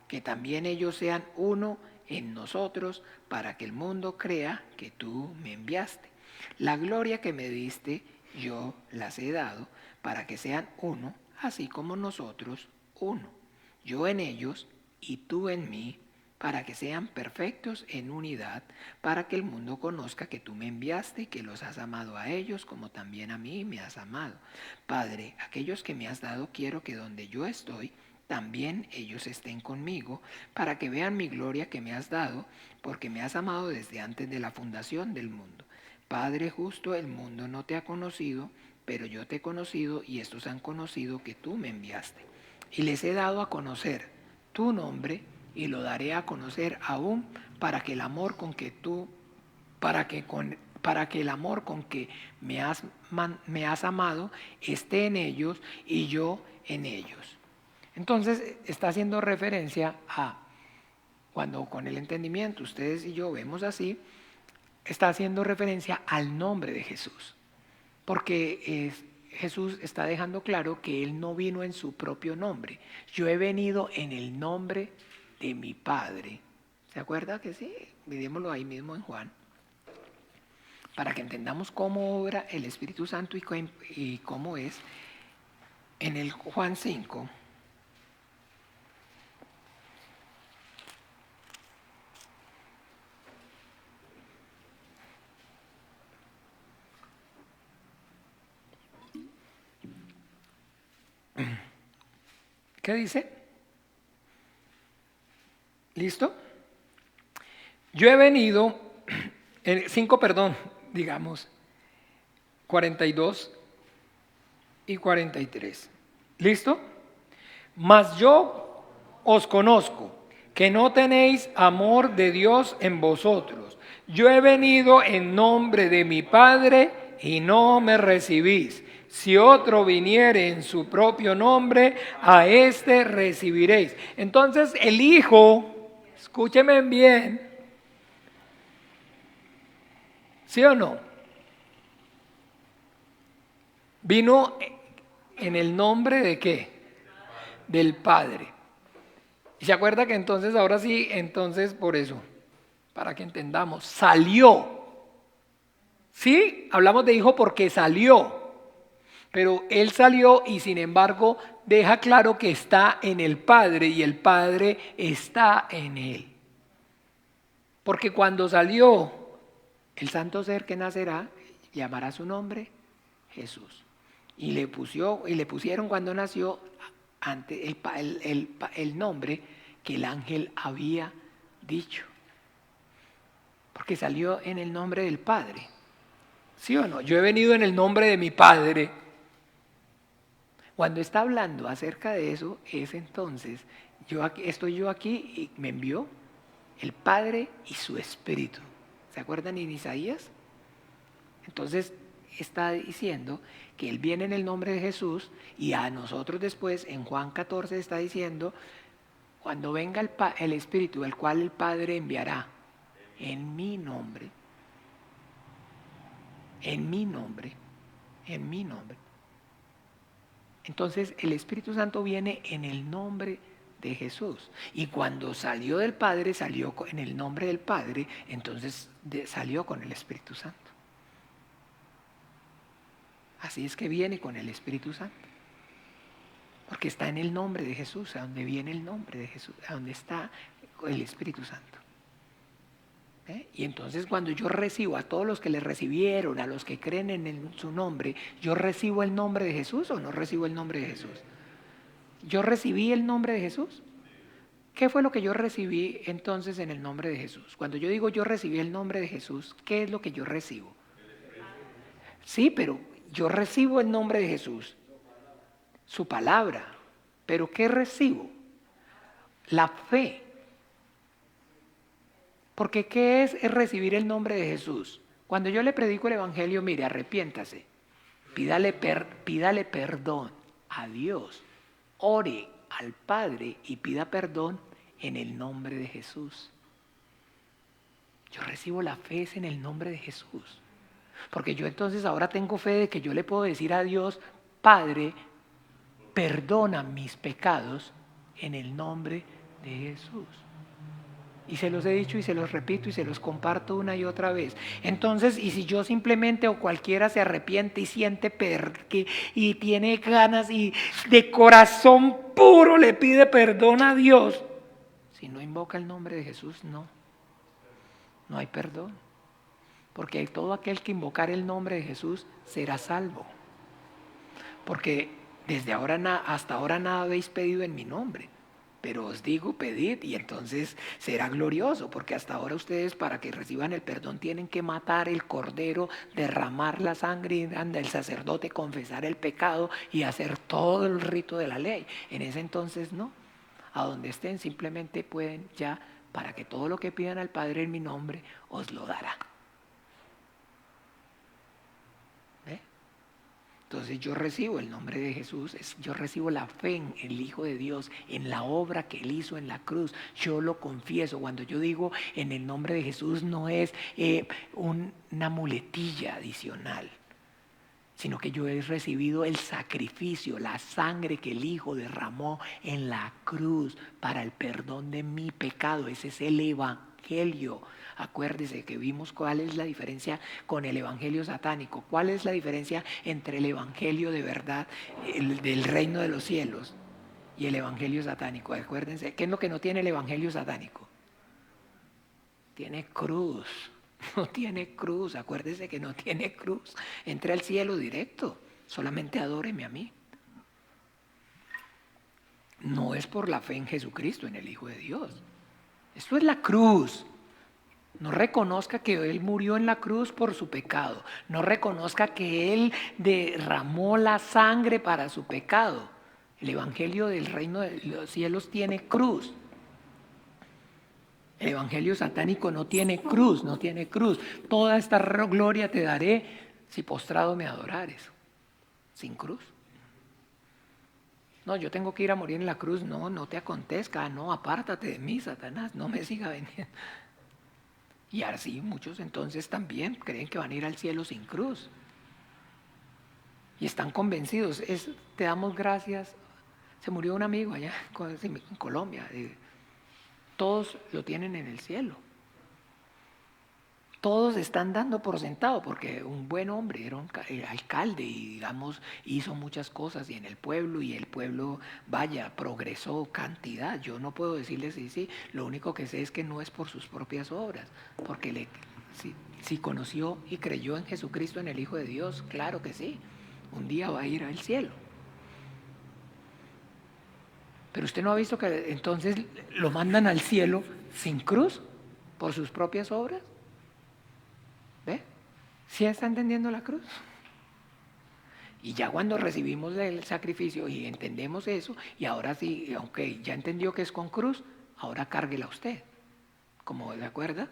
que también ellos sean uno en nosotros para que el mundo crea que tú me enviaste. La gloria que me diste yo las he dado para que sean uno, así como nosotros uno. Yo en ellos y tú en mí, para que sean perfectos en unidad, para que el mundo conozca que tú me enviaste y que los has amado a ellos como también a mí me has amado. Padre, aquellos que me has dado quiero que donde yo estoy, también ellos estén conmigo, para que vean mi gloria que me has dado, porque me has amado desde antes de la fundación del mundo. Padre justo, el mundo no te ha conocido, pero yo te he conocido y estos han conocido que tú me enviaste. Y les he dado a conocer tu nombre y lo daré a conocer aún para que el amor con que tú, para que el amor con que me has amado esté en ellos y yo en ellos. Entonces está haciendo referencia a cuando con el entendimiento ustedes y yo vemos así, está haciendo referencia al nombre de Jesús. Porque Jesús está dejando claro que Él no vino en su propio nombre. Yo he venido en el nombre de mi Padre. ¿Se acuerda que sí? Miremoslo ahí mismo en Juan. Para que entendamos cómo obra el Espíritu Santo y cómo es. En el Juan 5. ¿Qué dice? ¿Listo? Yo he venido, 5, perdón, digamos, 42 y 43. ¿Listo? Mas yo os conozco, que no tenéis amor de Dios en vosotros. Yo he venido en nombre de mi Padre y no me recibís. Si otro viniere en su propio nombre, a éste recibiréis. Entonces el Hijo, escúcheme bien, ¿sí o no? Vino en el nombre de ¿qué? Del Padre. ¿Y se acuerda que entonces, ahora sí, entonces por eso, para que entendamos, salió. Sí, hablamos de hijo porque salió. Pero él salió y sin embargo deja claro que está en el Padre y el Padre está en él. Porque cuando salió, el santo ser que nacerá llamará su nombre Jesús. Y le pusieron cuando nació ante el nombre que el ángel había dicho. Porque salió en el nombre del Padre. ¿Sí o no? Yo he venido en el nombre de mi Padre. Cuando está hablando acerca de eso, es entonces, estoy yo aquí y me envió el Padre y su Espíritu. ¿Se acuerdan en Isaías? Entonces está diciendo que Él viene en el nombre de Jesús y a nosotros después en Juan 14 está diciendo, cuando venga el Espíritu, el cual el Padre enviará en mi nombre, en mi nombre, en mi nombre. Entonces el Espíritu Santo viene en el nombre de Jesús. Y cuando salió del Padre, salió en el nombre del Padre, entonces salió con el Espíritu Santo. Así es que viene con el Espíritu Santo. Porque está en el nombre de Jesús, a donde viene el nombre de Jesús, a donde está el Espíritu Santo. Y entonces cuando yo recibo a todos los que le recibieron, a los que creen en su nombre, ¿yo recibo el nombre de Jesús o no recibo el nombre de Jesús? ¿Yo recibí el nombre de Jesús? ¿Qué fue lo que yo recibí entonces en el nombre de Jesús? Cuando yo digo yo recibí el nombre de Jesús, ¿qué es lo que yo recibo? Sí, pero yo recibo el nombre de Jesús, su palabra, pero ¿qué recibo? La fe. Porque ¿qué es recibir el nombre de Jesús? Cuando yo le predico el Evangelio, mire, arrepiéntase, pídale perdón a Dios, ore al Padre y pida perdón en el nombre de Jesús. Yo recibo la fe en el nombre de Jesús. Porque yo entonces ahora tengo fe de que yo le puedo decir a Dios, Padre, perdona mis pecados en el nombre de Jesús. Y se los he dicho y se los repito y se los comparto una y otra vez. Entonces, y si yo simplemente o cualquiera se arrepiente y siente y tiene ganas y de corazón puro le pide perdón a Dios, si no invoca el nombre de Jesús, no hay perdón. Porque todo aquel que invocar el nombre de Jesús será salvo. Porque desde ahora hasta ahora nada habéis pedido en mi nombre. Pero os digo, pedid y entonces será glorioso, porque hasta ahora ustedes para que reciban el perdón tienen que matar el cordero, derramar la sangre del sacerdote, confesar el pecado y hacer todo el rito de la ley. En ese entonces no, a donde estén simplemente pueden ya, para que todo lo que pidan al Padre en mi nombre os lo dará. Entonces yo recibo el nombre de Jesús, yo recibo la fe en el Hijo de Dios, en la obra que Él hizo en la cruz. Yo lo confieso. Cuando yo digo en el nombre de Jesús no es una muletilla adicional, sino que yo he recibido el sacrificio, la sangre que el Hijo derramó en la cruz para el perdón de mi pecado. Ese es el Evangelio. Acuérdese que vimos cuál es la diferencia con el evangelio satánico. ¿Cuál es la diferencia entre el evangelio de verdad, del reino de los cielos, y el evangelio satánico? Acuérdense, ¿qué es lo que no tiene el evangelio satánico? Tiene cruz. No tiene cruz. Acuérdese que no tiene cruz. Entre al cielo directo. Solamente adóreme a mí. No es por la fe en Jesucristo, en el Hijo de Dios. Esto es la cruz. No reconozca que Él murió en la cruz por su pecado. No reconozca que Él derramó la sangre para su pecado. El evangelio del reino de los cielos tiene cruz. El evangelio satánico no tiene cruz, no tiene cruz. Toda esta gloria te daré si postrado me adorares. Sin cruz. No, yo tengo que ir a morir en la cruz. No te acontezca. No, apártate de mí, Satanás. No me siga vendiendo. Y así muchos entonces también creen que van a ir al cielo sin cruz. Y están convencidos. Te damos gracias. Se murió un amigo allá en Colombia. Todos lo tienen en el cielo. Todos están dando por sentado, porque un buen hombre era un alcalde y digamos hizo muchas cosas y en el pueblo, y el pueblo, vaya, progresó cantidad. Yo no puedo decirles sí, lo único que sé es que no es por sus propias obras, porque si conoció y creyó en Jesucristo, en el Hijo de Dios, claro que sí, un día va a ir al cielo. Pero usted no ha visto que entonces lo mandan al cielo sin cruz, por sus propias obras. ¿Ve? ¿Sí está entendiendo la cruz? Y ya cuando recibimos el sacrificio y entendemos eso, y ahora sí, aunque ya entendió que es con cruz, ahora cárguela usted. Como de acuerdo,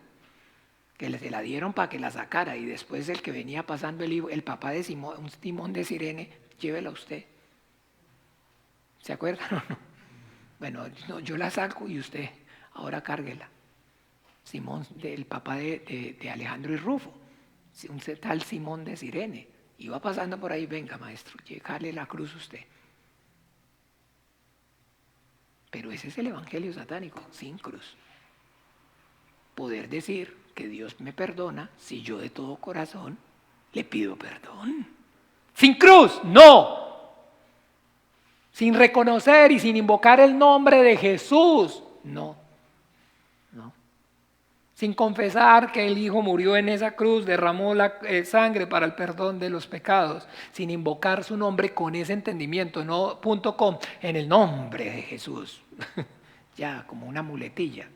que se la dieron para que la sacara, y después el que venía pasando el papá de Simón de Cirene, llévela usted. ¿Se acuerdan o no? Bueno, no, yo la saco y usted ahora cárguela. Simón, el papá de Alejandro y Rufo, un tal Simón de Cirene, iba pasando por ahí, venga maestro, llévale la cruz usted. Pero ese es el evangelio satánico, sin cruz. Poder decir que Dios me perdona si yo de todo corazón le pido perdón. Sin cruz, no. Sin reconocer y sin invocar el nombre de Jesús, no. Sin confesar que el Hijo murió en esa cruz, derramó la sangre para el perdón de los pecados, sin invocar su nombre con ese entendimiento, no .com, en el nombre de Jesús. Ya, como una muletilla,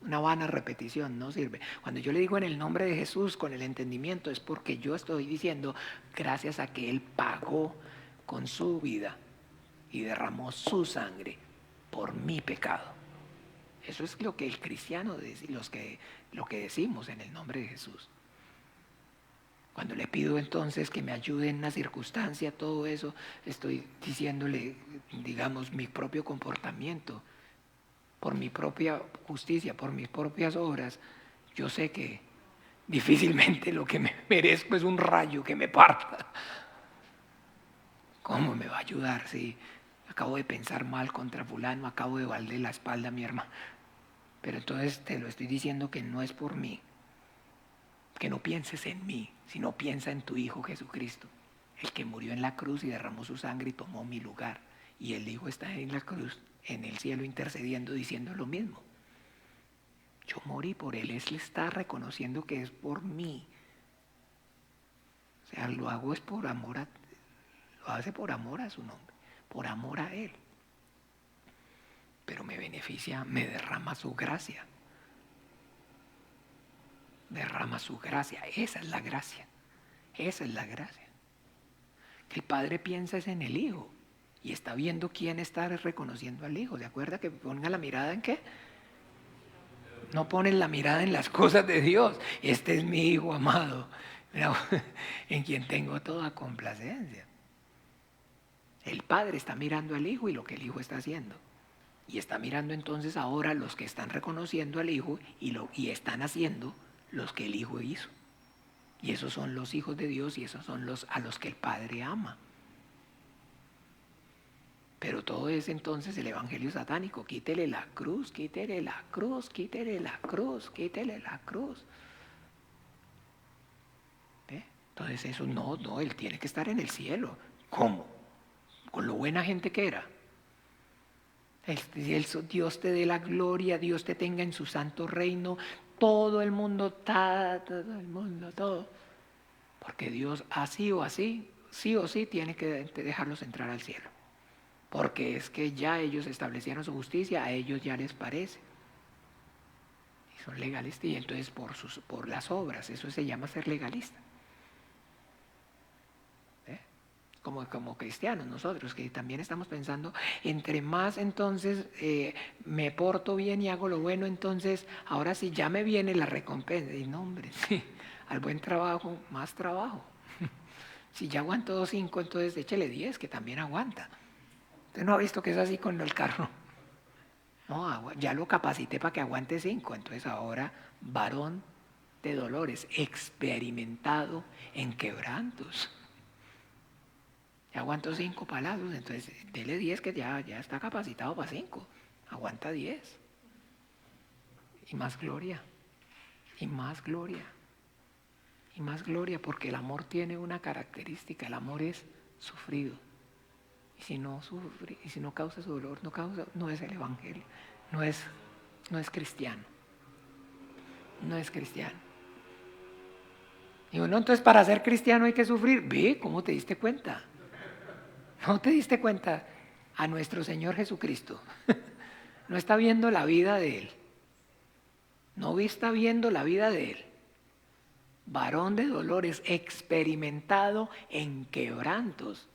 una vana repetición, no sirve. Cuando yo le digo en el nombre de Jesús con el entendimiento, es porque yo estoy diciendo gracias a que Él pagó con su vida y derramó su sangre por mi pecado. Eso es lo que el cristiano, lo que decimos en el nombre de Jesús. Cuando le pido entonces que me ayude en una circunstancia, todo eso, estoy diciéndole, digamos, mi propio comportamiento, por mi propia justicia, por mis propias obras. Yo sé que difícilmente lo que me merezco es un rayo que me parta. ¿Cómo me va a ayudar si acabo de pensar mal contra fulano, acabo de valerle la espalda a mi hermano? Pero entonces te lo estoy diciendo que no es por mí, que no pienses en mí, sino piensa en tu Hijo Jesucristo, el que murió en la cruz y derramó su sangre y tomó mi lugar. Y el Hijo está en la cruz, en el cielo, intercediendo, diciendo lo mismo. Yo morí por Él está reconociendo que es por mí. O sea, lo hago es por amor lo hace por amor a su nombre, por amor a Él. Pero me beneficia, me derrama su gracia. Derrama su gracia, esa es la gracia. Esa es la gracia. Que el Padre piensa es en el Hijo y está viendo quién está reconociendo al Hijo. ¿Se acuerda que ponga la mirada en qué? No ponen la mirada en las cosas de Dios. Este es mi Hijo amado, en quien tengo toda complacencia. El Padre está mirando al Hijo y lo que el Hijo está haciendo. Y está mirando entonces ahora los que están reconociendo al Hijo y están haciendo los que el Hijo hizo. Y esos son los hijos de Dios y esos son a los que el Padre ama. Pero todo es entonces el evangelio satánico. Quítele la cruz, quítele la cruz, quítele la cruz, quítele la cruz. ¿Ve? Entonces eso no, Él tiene que estar en el cielo. ¿Cómo? Con lo buena gente que era. Dios te dé la gloria, Dios te tenga en su santo reino, todo el mundo, todo. Porque Dios así o así, sí o sí, tiene que dejarlos entrar al cielo. Porque es que ya ellos establecieron su justicia, a ellos ya les parece. Y son legalistas, y entonces por las obras, eso se llama ser legalista. Como cristianos nosotros, que también estamos pensando, entre más entonces me porto bien y hago lo bueno, entonces ahora sí ya me viene la recompensa. Y no, hombre, sí, al buen trabajo, más trabajo. Si ya aguanto 5, entonces échele 10, que también aguanta. Usted no ha visto que es así con el carro. No, ya lo capacité para que aguante 5, entonces ahora varón de dolores, experimentado en quebrantos. Ya aguanto 5 palazos, entonces dele 10 que ya está capacitado para 5. Aguanta 10. Y más gloria. Y más gloria. Y más gloria, porque el amor tiene una característica. El amor es sufrido. Y si no sufre, y si no causa su dolor, no es el evangelio. No es cristiano. No es cristiano. Y bueno, entonces para ser cristiano hay que sufrir. Ve, ¿cómo te diste cuenta? ¿No te diste cuenta? A nuestro Señor Jesucristo. No está viendo la vida de Él. No está viendo la vida de Él. Varón de dolores, experimentado en quebrantos.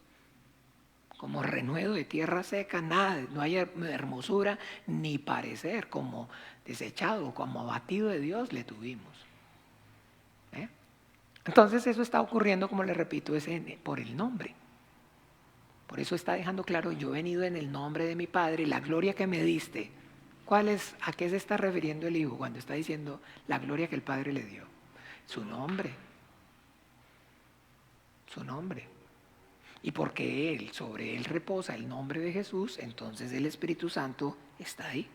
Como renuevo de tierra seca, nada, no hay hermosura ni parecer, como desechado, como abatido de Dios le tuvimos. Entonces eso está ocurriendo, como le repito, por el nombre. Por eso está dejando claro, yo he venido en el nombre de mi Padre, la gloria que me diste. ¿A qué se está refiriendo el Hijo cuando está diciendo la gloria que el Padre le dio? Su nombre. Su nombre. Y porque sobre Él reposa el nombre de Jesús, entonces el Espíritu Santo está ahí.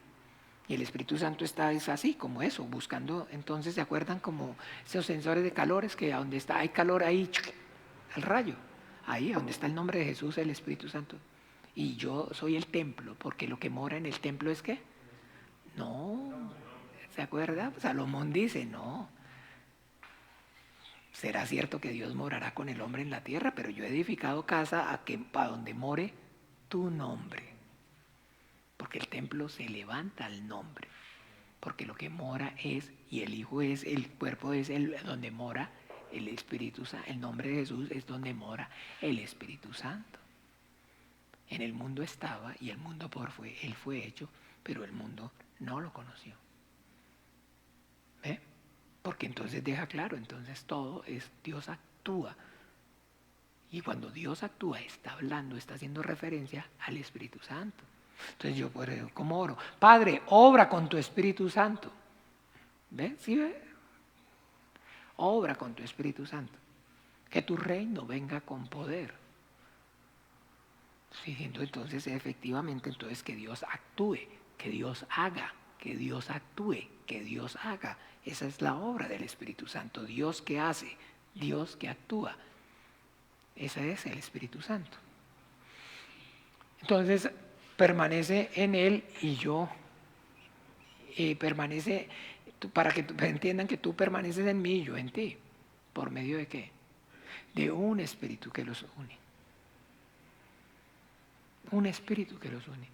Y el Espíritu Santo es así, como eso, buscando, entonces, ¿se acuerdan? Como esos sensores de calores, que donde hay calor ahí, el rayo. Ahí, donde está el nombre de Jesús, el Espíritu Santo. Y yo soy el templo, porque lo que mora en el templo es ¿qué? No, ¿se acuerda? Salomón dice, no. Será cierto que Dios morará con el hombre en la tierra, pero yo he edificado casa para donde more tu nombre. Porque el templo se levanta al nombre. Porque lo que mora y el Hijo el cuerpo es donde mora el Espíritu Santo. El nombre de Jesús es donde mora el Espíritu Santo. En el mundo estaba y el mundo Él fue hecho, pero el mundo no lo conoció. ¿Ve? Porque entonces deja claro, entonces todo es, Dios actúa. Y cuando Dios actúa, está hablando, está haciendo referencia al Espíritu Santo. Entonces yo, ¿cómo oro? Padre, obra con tu Espíritu Santo. ¿Ve? ¿Sí ve? Obra con tu Espíritu Santo. Que tu reino venga con poder. Sí, entonces efectivamente, entonces que Dios actúe, que Dios haga, que Dios actúe, que Dios haga. Esa es la obra del Espíritu Santo. Dios que hace, Dios que actúa. Ese es el Espíritu Santo. Entonces, permanece en Él y yo permanece, para que entiendan que tú permaneces en mí y yo en ti. ¿Por medio de qué? De un espíritu que los une. Un espíritu que los une.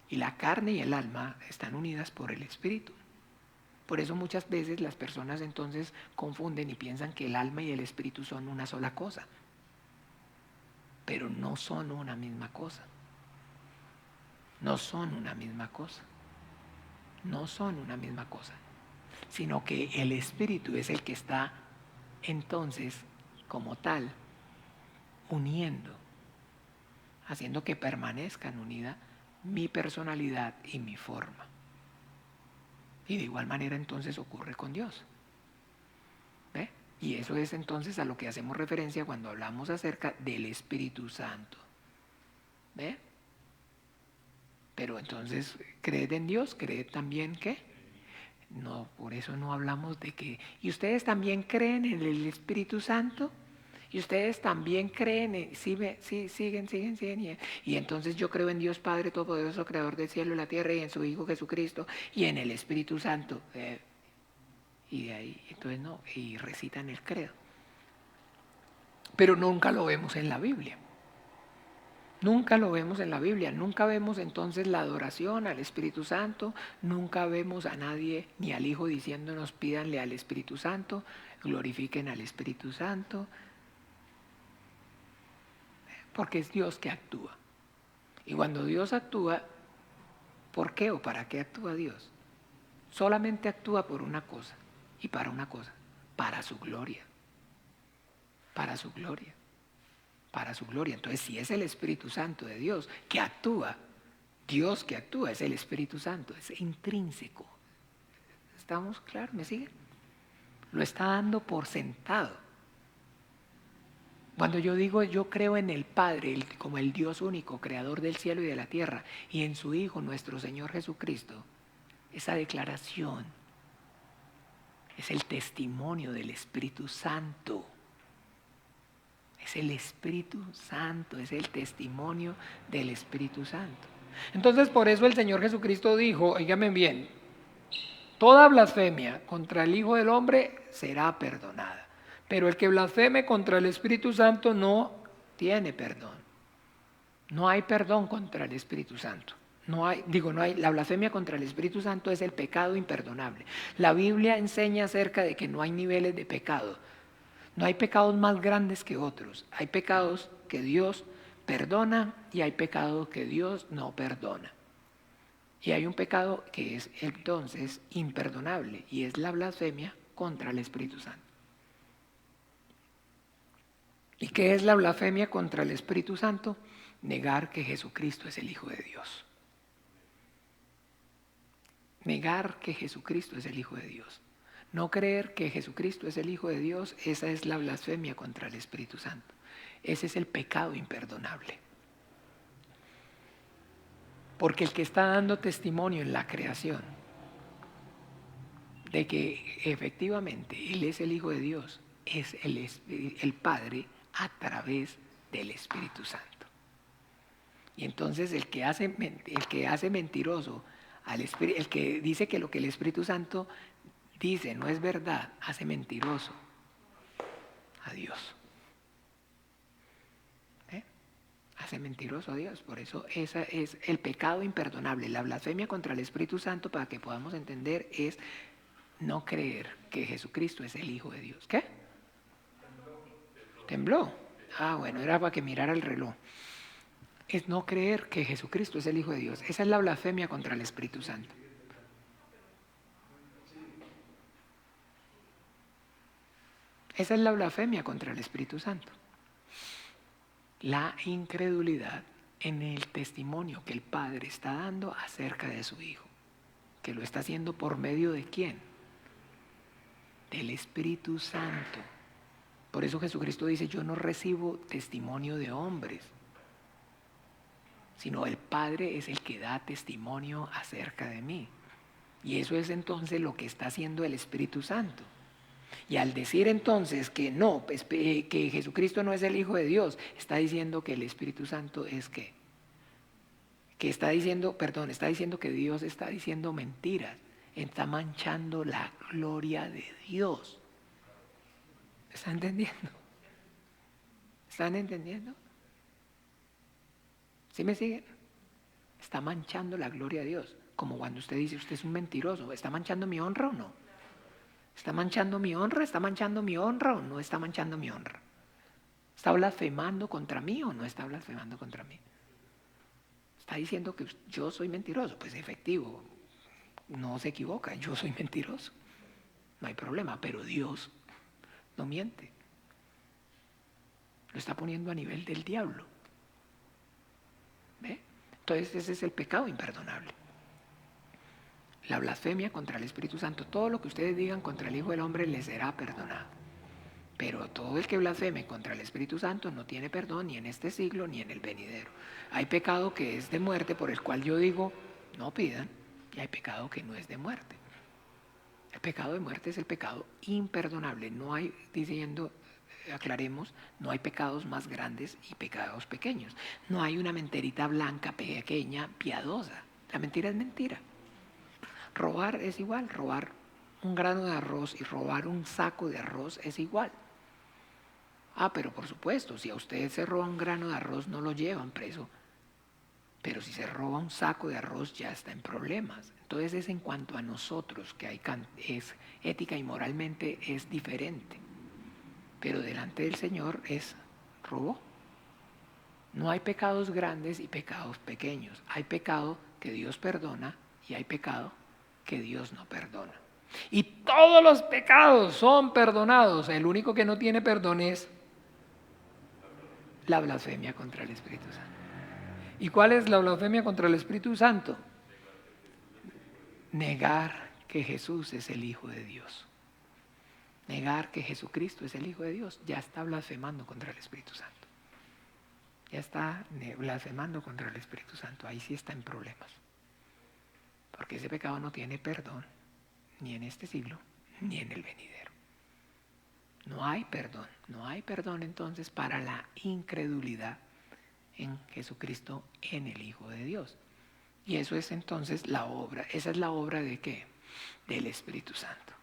Y la carne y el alma están unidas por el espíritu. Por eso muchas veces las personas entonces confunden y piensan que el alma y el espíritu son una sola cosa. Pero no son una misma cosa. No son una misma cosa. No son una misma cosa. Sino que el espíritu es el que está entonces como tal uniendo, haciendo que permanezcan unidas mi personalidad y mi forma. Y de igual manera entonces ocurre con Dios. ¿Ve? Y eso es entonces a lo que hacemos referencia cuando hablamos acerca del Espíritu Santo. ¿Ve? Pero entonces, ¿creed en Dios? ¿Creed también qué? No, por eso no hablamos de que... ¿Y ustedes también creen en el Espíritu Santo? ¿Y ustedes también creen en... siguen. Y entonces yo creo en Dios Padre Todopoderoso, Creador del cielo y la tierra, y en su Hijo Jesucristo, y en el Espíritu Santo. Y de ahí, entonces no, y recitan el credo. Pero nunca lo vemos en la Biblia. Nunca lo vemos en la Biblia, nunca vemos entonces la adoración al Espíritu Santo, nunca vemos a nadie ni al Hijo diciéndonos pídanle al Espíritu Santo, glorifiquen al Espíritu Santo, porque es Dios que actúa. Y cuando Dios actúa, ¿por qué o para qué actúa Dios? Solamente actúa por una cosa y para una cosa, para su gloria, para su gloria. Para su gloria. Entonces, si es el Espíritu Santo de Dios que actúa, Dios que actúa es el Espíritu Santo, es intrínseco. ¿Estamos claros? ¿Me siguen? Lo está dando por sentado. Cuando yo digo yo creo en el Padre como el Dios único, creador del cielo y de la tierra, y en su Hijo, nuestro Señor Jesucristo, esa declaración es el testimonio del Espíritu Santo. Es el Espíritu Santo, es el testimonio del Espíritu Santo. Entonces por eso el Señor Jesucristo dijo, oígame bien, toda blasfemia contra el Hijo del Hombre será perdonada, pero el que blasfeme contra el Espíritu Santo no tiene perdón. No hay perdón contra el Espíritu Santo. La blasfemia contra el Espíritu Santo es el pecado imperdonable. La Biblia enseña acerca de que no hay niveles de pecado. No hay pecados más grandes que otros. Hay pecados que Dios perdona y hay pecados que Dios no perdona. Y hay un pecado que es entonces imperdonable y es la blasfemia contra el Espíritu Santo. ¿Y qué es la blasfemia contra el Espíritu Santo? Negar que Jesucristo es el Hijo de Dios. Negar que Jesucristo es el Hijo de Dios. No creer que Jesucristo es el Hijo de Dios, esa es la blasfemia contra el Espíritu Santo. Ese es el pecado imperdonable. Porque el que está dando testimonio en la creación de que efectivamente Él es el Hijo de Dios, es el Padre a través del Espíritu Santo. Y entonces el que hace mentiroso, el que dice que lo que el Espíritu Santo dice no es verdad, hace mentiroso a Dios. Hace mentiroso a Dios. Por eso ese es el pecado imperdonable. La blasfemia contra el Espíritu Santo, para que podamos entender, es no creer que Jesucristo es el Hijo de Dios. ¿Qué? ¿Tembló? Ah, bueno, era para que mirara el reloj. Es no creer que Jesucristo es el Hijo de Dios. Esa es la blasfemia contra el Espíritu Santo. Esa es la blasfemia contra el Espíritu Santo. La incredulidad en el testimonio que el Padre está dando acerca de su Hijo. Que lo está haciendo por medio de ¿quién? Del Espíritu Santo. Por eso Jesucristo dice, yo no recibo testimonio de hombres, sino el Padre es el que da testimonio acerca de mí. Y eso es entonces lo que está haciendo el Espíritu Santo. Y al decir entonces que no, que Jesucristo no es el Hijo de Dios, está diciendo que el Espíritu Santo es ¿qué? Que está diciendo, perdón, está diciendo que Dios está diciendo mentiras, está manchando la gloria de Dios. ¿Están entendiendo? ¿Están entendiendo? ¿Sí me siguen? Está manchando la gloria de Dios. Como cuando usted dice, usted es un mentiroso. ¿Está manchando mi honra o no? ¿Está manchando mi honra? ¿Está manchando mi honra o no está manchando mi honra? ¿Está blasfemando contra mí o no está blasfemando contra mí? Está diciendo que yo soy mentiroso. Pues efectivo, no se equivoca, yo soy mentiroso. No hay problema, pero Dios no miente. Lo está poniendo a nivel del diablo. ¿Ve? Entonces ese es el pecado imperdonable. La blasfemia contra el Espíritu Santo. Todo lo que ustedes digan contra el Hijo del Hombre les será perdonado. Pero todo el que blasfeme contra el Espíritu Santo no tiene perdón ni en este siglo ni en el venidero. Hay pecado que es de muerte, por el cual yo digo, no pidan, y hay pecado que no es de muerte. El pecado de muerte es el pecado imperdonable. No hay, diciendo, aclaremos, no hay pecados más grandes y pecados pequeños. No hay una mentirita blanca, pequeña, piadosa. La mentira es mentira. Robar es igual, robar un grano de arroz y robar un saco de arroz es igual. Ah, pero por supuesto, si a usted se roba un grano de arroz no lo llevan preso. Pero si se roba un saco de arroz ya está en problemas. Entonces es en cuanto a nosotros que es ética y moralmente es diferente. Pero delante del Señor es robo. No hay pecados grandes y pecados pequeños. Hay pecado que Dios perdona y hay pecado que Dios no perdona. Y todos los pecados son perdonados. El único que no tiene perdón es la blasfemia contra el Espíritu Santo. ¿Y cuál es la blasfemia contra el Espíritu Santo? Negar que Jesús es el Hijo de Dios. Negar que Jesucristo es el Hijo de Dios. Ya está blasfemando contra el Espíritu Santo. Ya está blasfemando contra el Espíritu Santo. Ahí sí está en problemas. Porque ese pecado no tiene perdón, ni en este siglo, ni en el venidero. No hay perdón entonces para la incredulidad en Jesucristo, en el Hijo de Dios. Y eso es entonces la obra. ¿Esa es la obra de qué? Del Espíritu Santo.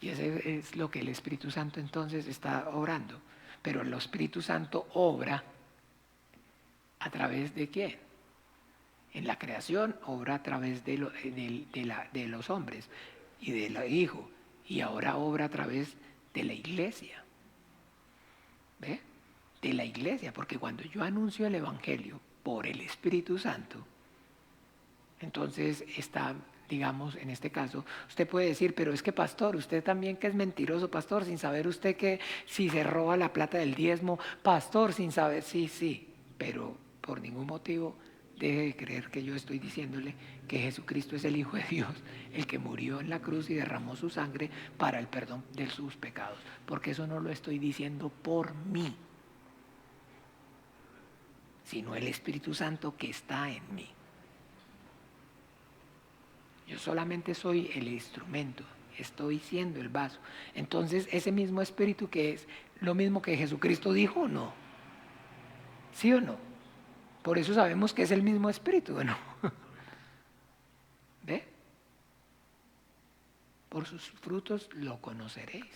Y eso es lo que el Espíritu Santo entonces está obrando. Pero el Espíritu Santo obra ¿a través de quién? En la creación obra a través de los hombres y del Hijo. Y ahora obra a través de la iglesia. ¿Ve? De la iglesia. Porque cuando yo anuncio el Evangelio por el Espíritu Santo, entonces está, digamos, en este caso, usted puede decir, pero es que pastor, usted también que es mentiroso, pastor, sin saber usted que si se roba la plata del diezmo, pastor, sin saber, sí, pero por ningún motivo deje de creer que yo estoy diciéndole que Jesucristo es el Hijo de Dios, el que murió en la cruz y derramó su sangre para el perdón de sus pecados, porque eso no lo estoy diciendo por mí, sino el Espíritu Santo que está en mí. Yo solamente soy el instrumento, estoy siendo el vaso. Entonces, ese mismo Espíritu que es lo mismo que Jesucristo dijo, ¿o no? ¿Sí o no? Por eso sabemos que es el mismo Espíritu, ¿no? ¿Ve? Por sus frutos lo conoceréis.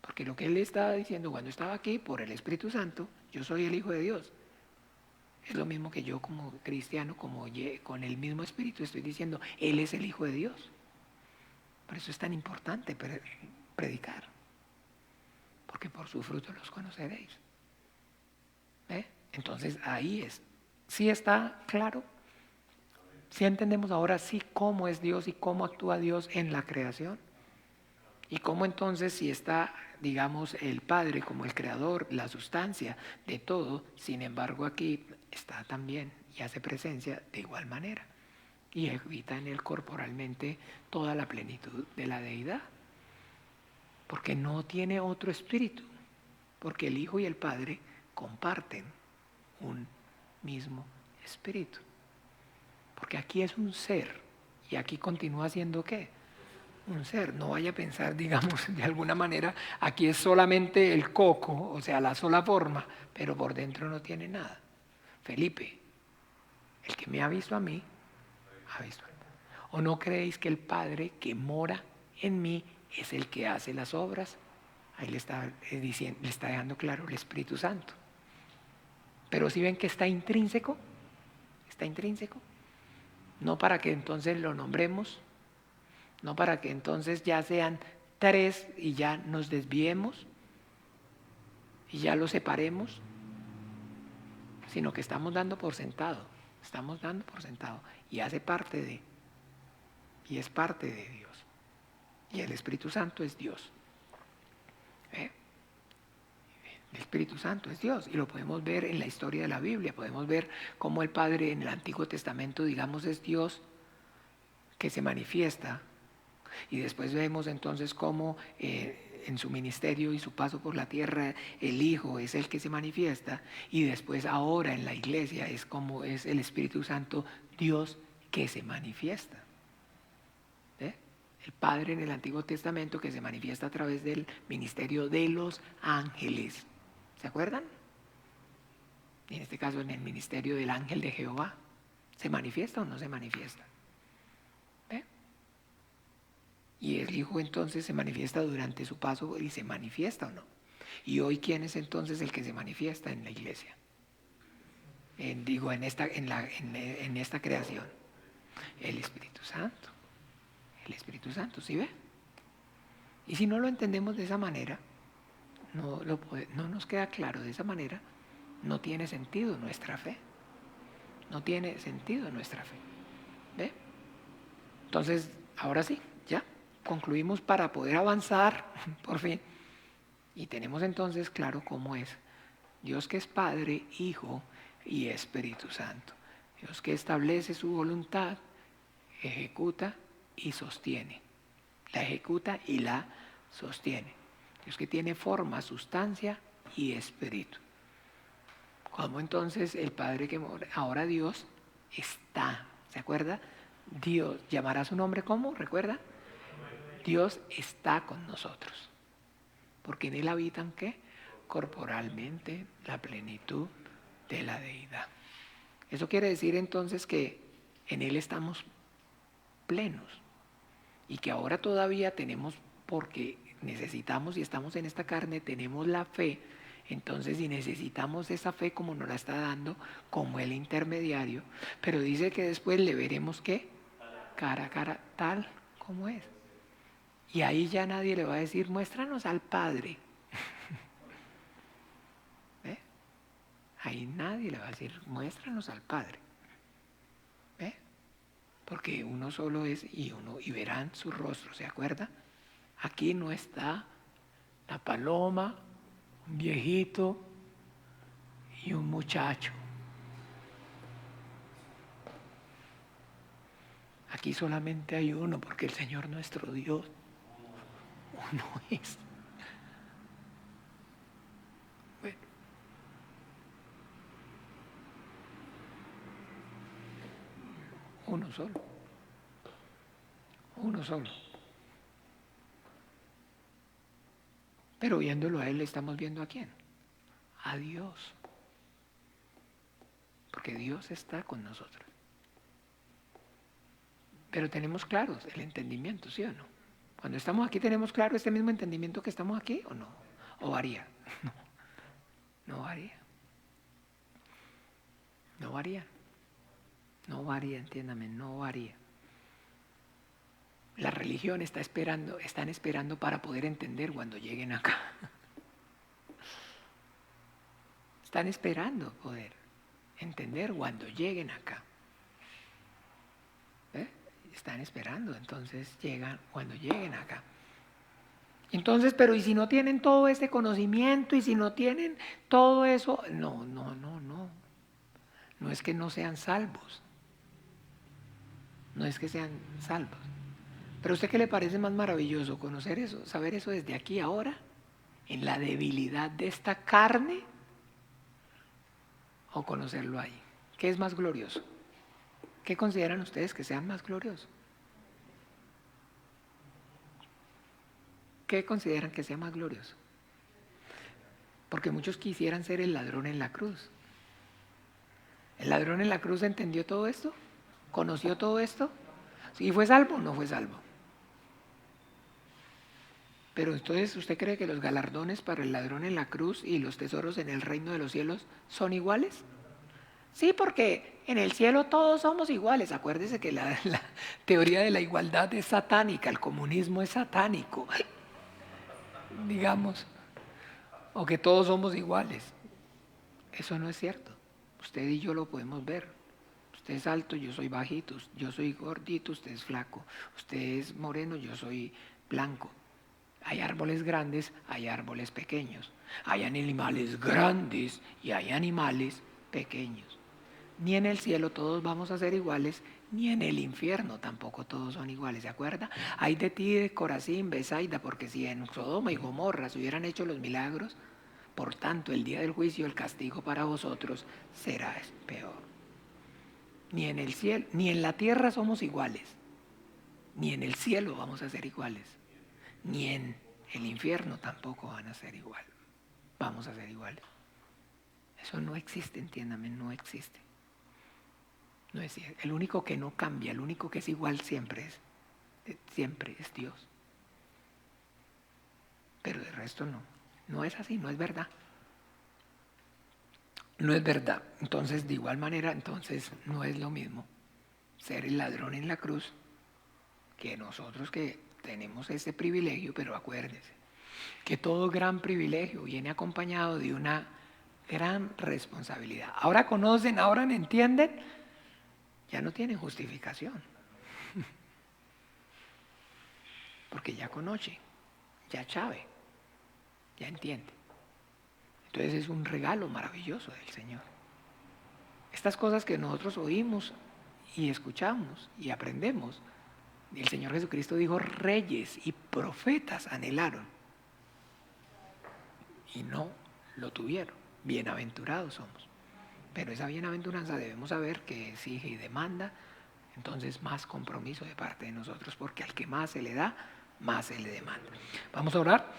Porque lo que él estaba diciendo cuando estaba aquí, por el Espíritu Santo, yo soy el Hijo de Dios. Es lo mismo que yo como cristiano, como con el mismo Espíritu estoy diciendo, Él es el Hijo de Dios. Por eso es tan importante predicar. Porque por su fruto los conoceréis. ¿Ve? Entonces ahí es. ¿Sí está claro? ¿Sí entendemos ahora sí cómo es Dios y cómo actúa Dios en la creación? Y cómo entonces si está, digamos, el Padre como el creador, la sustancia de todo, sin embargo aquí está también y hace presencia de igual manera y habita en él corporalmente toda la plenitud de la deidad, porque no tiene otro espíritu, porque el Hijo y el Padre comparten un mismo espíritu, porque aquí es un ser Y aquí continúa siendo ¿qué? Un ser. No vaya a pensar, digamos, de alguna manera, aquí es solamente el coco, o sea, la sola forma, pero por dentro no tiene nada. Felipe, el que me ha visto a mí, ha visto al Padre. ¿O no creéis que el Padre que mora en mí es el que hace las obras? Ahí le está diciendo, le está dejando claro el Espíritu Santo. Pero si ven que está intrínseco, no para que entonces lo nombremos, no para que entonces ya sean tres y ya nos desviemos y ya lo separemos, sino que estamos dando por sentado y hace parte de, y es parte de Dios. Y el Espíritu Santo es Dios. El Espíritu Santo es Dios y lo podemos ver en la historia de la Biblia. Podemos ver cómo el Padre en el Antiguo Testamento, digamos, es Dios que se manifiesta. Y después vemos entonces cómo en su ministerio y su paso por la tierra el Hijo es el que se manifiesta. Y después ahora en la iglesia es como es el Espíritu Santo Dios que se manifiesta. El Padre en el Antiguo Testamento que se manifiesta a través del ministerio de los ángeles. ¿Se acuerdan? En este caso en el ministerio del ángel de Jehová. ¿Se manifiesta o no se manifiesta? Y el Hijo entonces se manifiesta durante su paso y se manifiesta o no. Y hoy, ¿quién es entonces el que se manifiesta en la iglesia? En esta creación. El Espíritu Santo. El Espíritu Santo, ¿sí ve? Y si no lo entendemos de esa manera, no nos queda claro de esa manera, no tiene sentido nuestra fe. No tiene sentido nuestra fe. ¿Ve? Entonces, ahora sí, ya concluimos para poder avanzar, por fin. Y tenemos entonces claro cómo es. Dios que es Padre, Hijo y Espíritu Santo. Dios que establece su voluntad, ejecuta y sostiene. La ejecuta y la sostiene. Dios que tiene forma, sustancia y espíritu. Como entonces el Padre que mora, ahora Dios está, ¿se acuerda? Dios, ¿llamará su nombre cómo? ¿Recuerda? Dios está con nosotros. Porque en Él habitan, ¿qué? Corporalmente la plenitud de la deidad. Eso quiere decir entonces que en Él estamos plenos. Y que ahora todavía tenemos, porque necesitamos y estamos en esta carne, tenemos la fe. Entonces, si necesitamos esa fe como nos la está dando, como el intermediario, pero dice que después le veremos ¿qué? Cara a cara, tal como es. Y ahí ya nadie le va a decir, muéstranos al Padre. ¿Ve? Ahí nadie le va a decir, muéstranos al Padre. ¿Ve? Porque uno solo es y verán su rostro, ¿se acuerda? Aquí no está la paloma, un viejito y un muchacho. Aquí solamente hay uno, porque el Señor nuestro Dios uno es. Bueno. Uno solo. Uno solo. Pero viéndolo a Él, estamos viendo a quién. A Dios. Porque Dios está con nosotros. Pero tenemos claros el entendimiento, ¿sí o no? Cuando estamos aquí, ¿tenemos claro este mismo entendimiento que estamos aquí o no? ¿O varía? No varía. No varía. No varía, entiéndame, no varía. La religión están esperando para poder entender cuando lleguen acá. Están esperando poder entender cuando lleguen acá. Están esperando, entonces llegan cuando lleguen acá. Entonces, pero ¿y si no tienen todo este conocimiento y si no tienen todo eso? No. No es que no sean salvos. No es que sean salvos. Pero ¿a usted qué le parece más maravilloso? ¿Conocer eso? ¿Saber eso desde aquí ahora? ¿En la debilidad de esta carne? ¿O conocerlo ahí? ¿Qué es más glorioso? ¿Qué consideran ustedes que sean más gloriosos? ¿qué consideran que sea más glorioso? Porque muchos quisieran ser el ladrón en la cruz. ¿El ladrón en la cruz entendió todo esto? ¿Conoció todo esto? ¿Y fue salvo o no fue salvo? Pero entonces, ¿usted cree que los galardones para el ladrón en la cruz y los tesoros en el reino de los cielos son iguales? Sí, porque en el cielo todos somos iguales. Acuérdese que la teoría de la igualdad es satánica, el comunismo es satánico, digamos, o que todos somos iguales. Eso no es cierto. Usted y yo lo podemos ver. Usted es alto, yo soy bajito. Yo soy gordito, usted es flaco. Usted es moreno, yo soy blanco. Hay árboles grandes, hay árboles pequeños. Hay animales grandes y hay animales pequeños. Ni en el cielo todos vamos a ser iguales, ni en el infierno tampoco todos son iguales, ¿se acuerda? Hay de ti, de Corazín, Besaida, porque si en Sodoma y Gomorra se hubieran hecho los milagros, por tanto el día del juicio el castigo para vosotros será peor. Ni en el cielo, ni en la tierra somos iguales, ni en el cielo vamos a ser iguales, ni en el infierno tampoco van a ser igual, vamos a ser iguales. Eso no existe, entiéndame, no existe. No es cierto. El único que no cambia, el único que es igual siempre es Dios. Pero de resto no es así, no es verdad. No es verdad. Entonces, de igual manera, entonces no es lo mismo ser el ladrón en la cruz que nosotros que tenemos ese privilegio, pero acuérdese que todo gran privilegio viene acompañado de una gran responsabilidad. Ahora conocen, ahora entienden, ya no tienen justificación. Porque ya conoce, ya sabe, ya entiende. Entonces es un regalo maravilloso del Señor. Estas cosas que nosotros oímos y escuchamos y aprendemos, el Señor Jesucristo dijo, reyes y profetas anhelaron y no lo tuvieron. Bienaventurados somos. Pero esa bienaventuranza debemos saber que exige y demanda entonces más compromiso de parte de nosotros, porque al que más se le da, más se le demanda. Vamos a orar.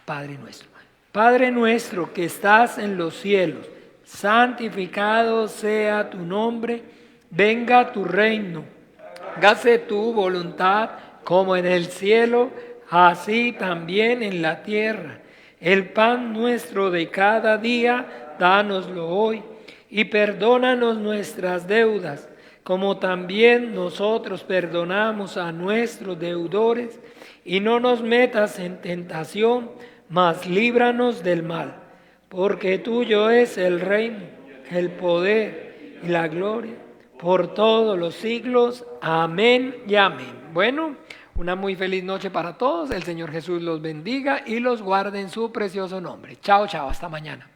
Padre nuestro. Padre nuestro que estás en los cielos, santificado sea tu nombre, venga tu reino, hágase tu voluntad como en el cielo, así también en la tierra. El pan nuestro de cada día, dánoslo hoy, y perdónanos nuestras deudas, como también nosotros perdonamos a nuestros deudores, y no nos metas en tentación, mas líbranos del mal, porque tuyo es el reino, el poder y la gloria, por todos los siglos. Amén y amén. Bueno, una muy feliz noche para todos. El Señor Jesús los bendiga y los guarde en su precioso nombre. Chao, chao, hasta mañana.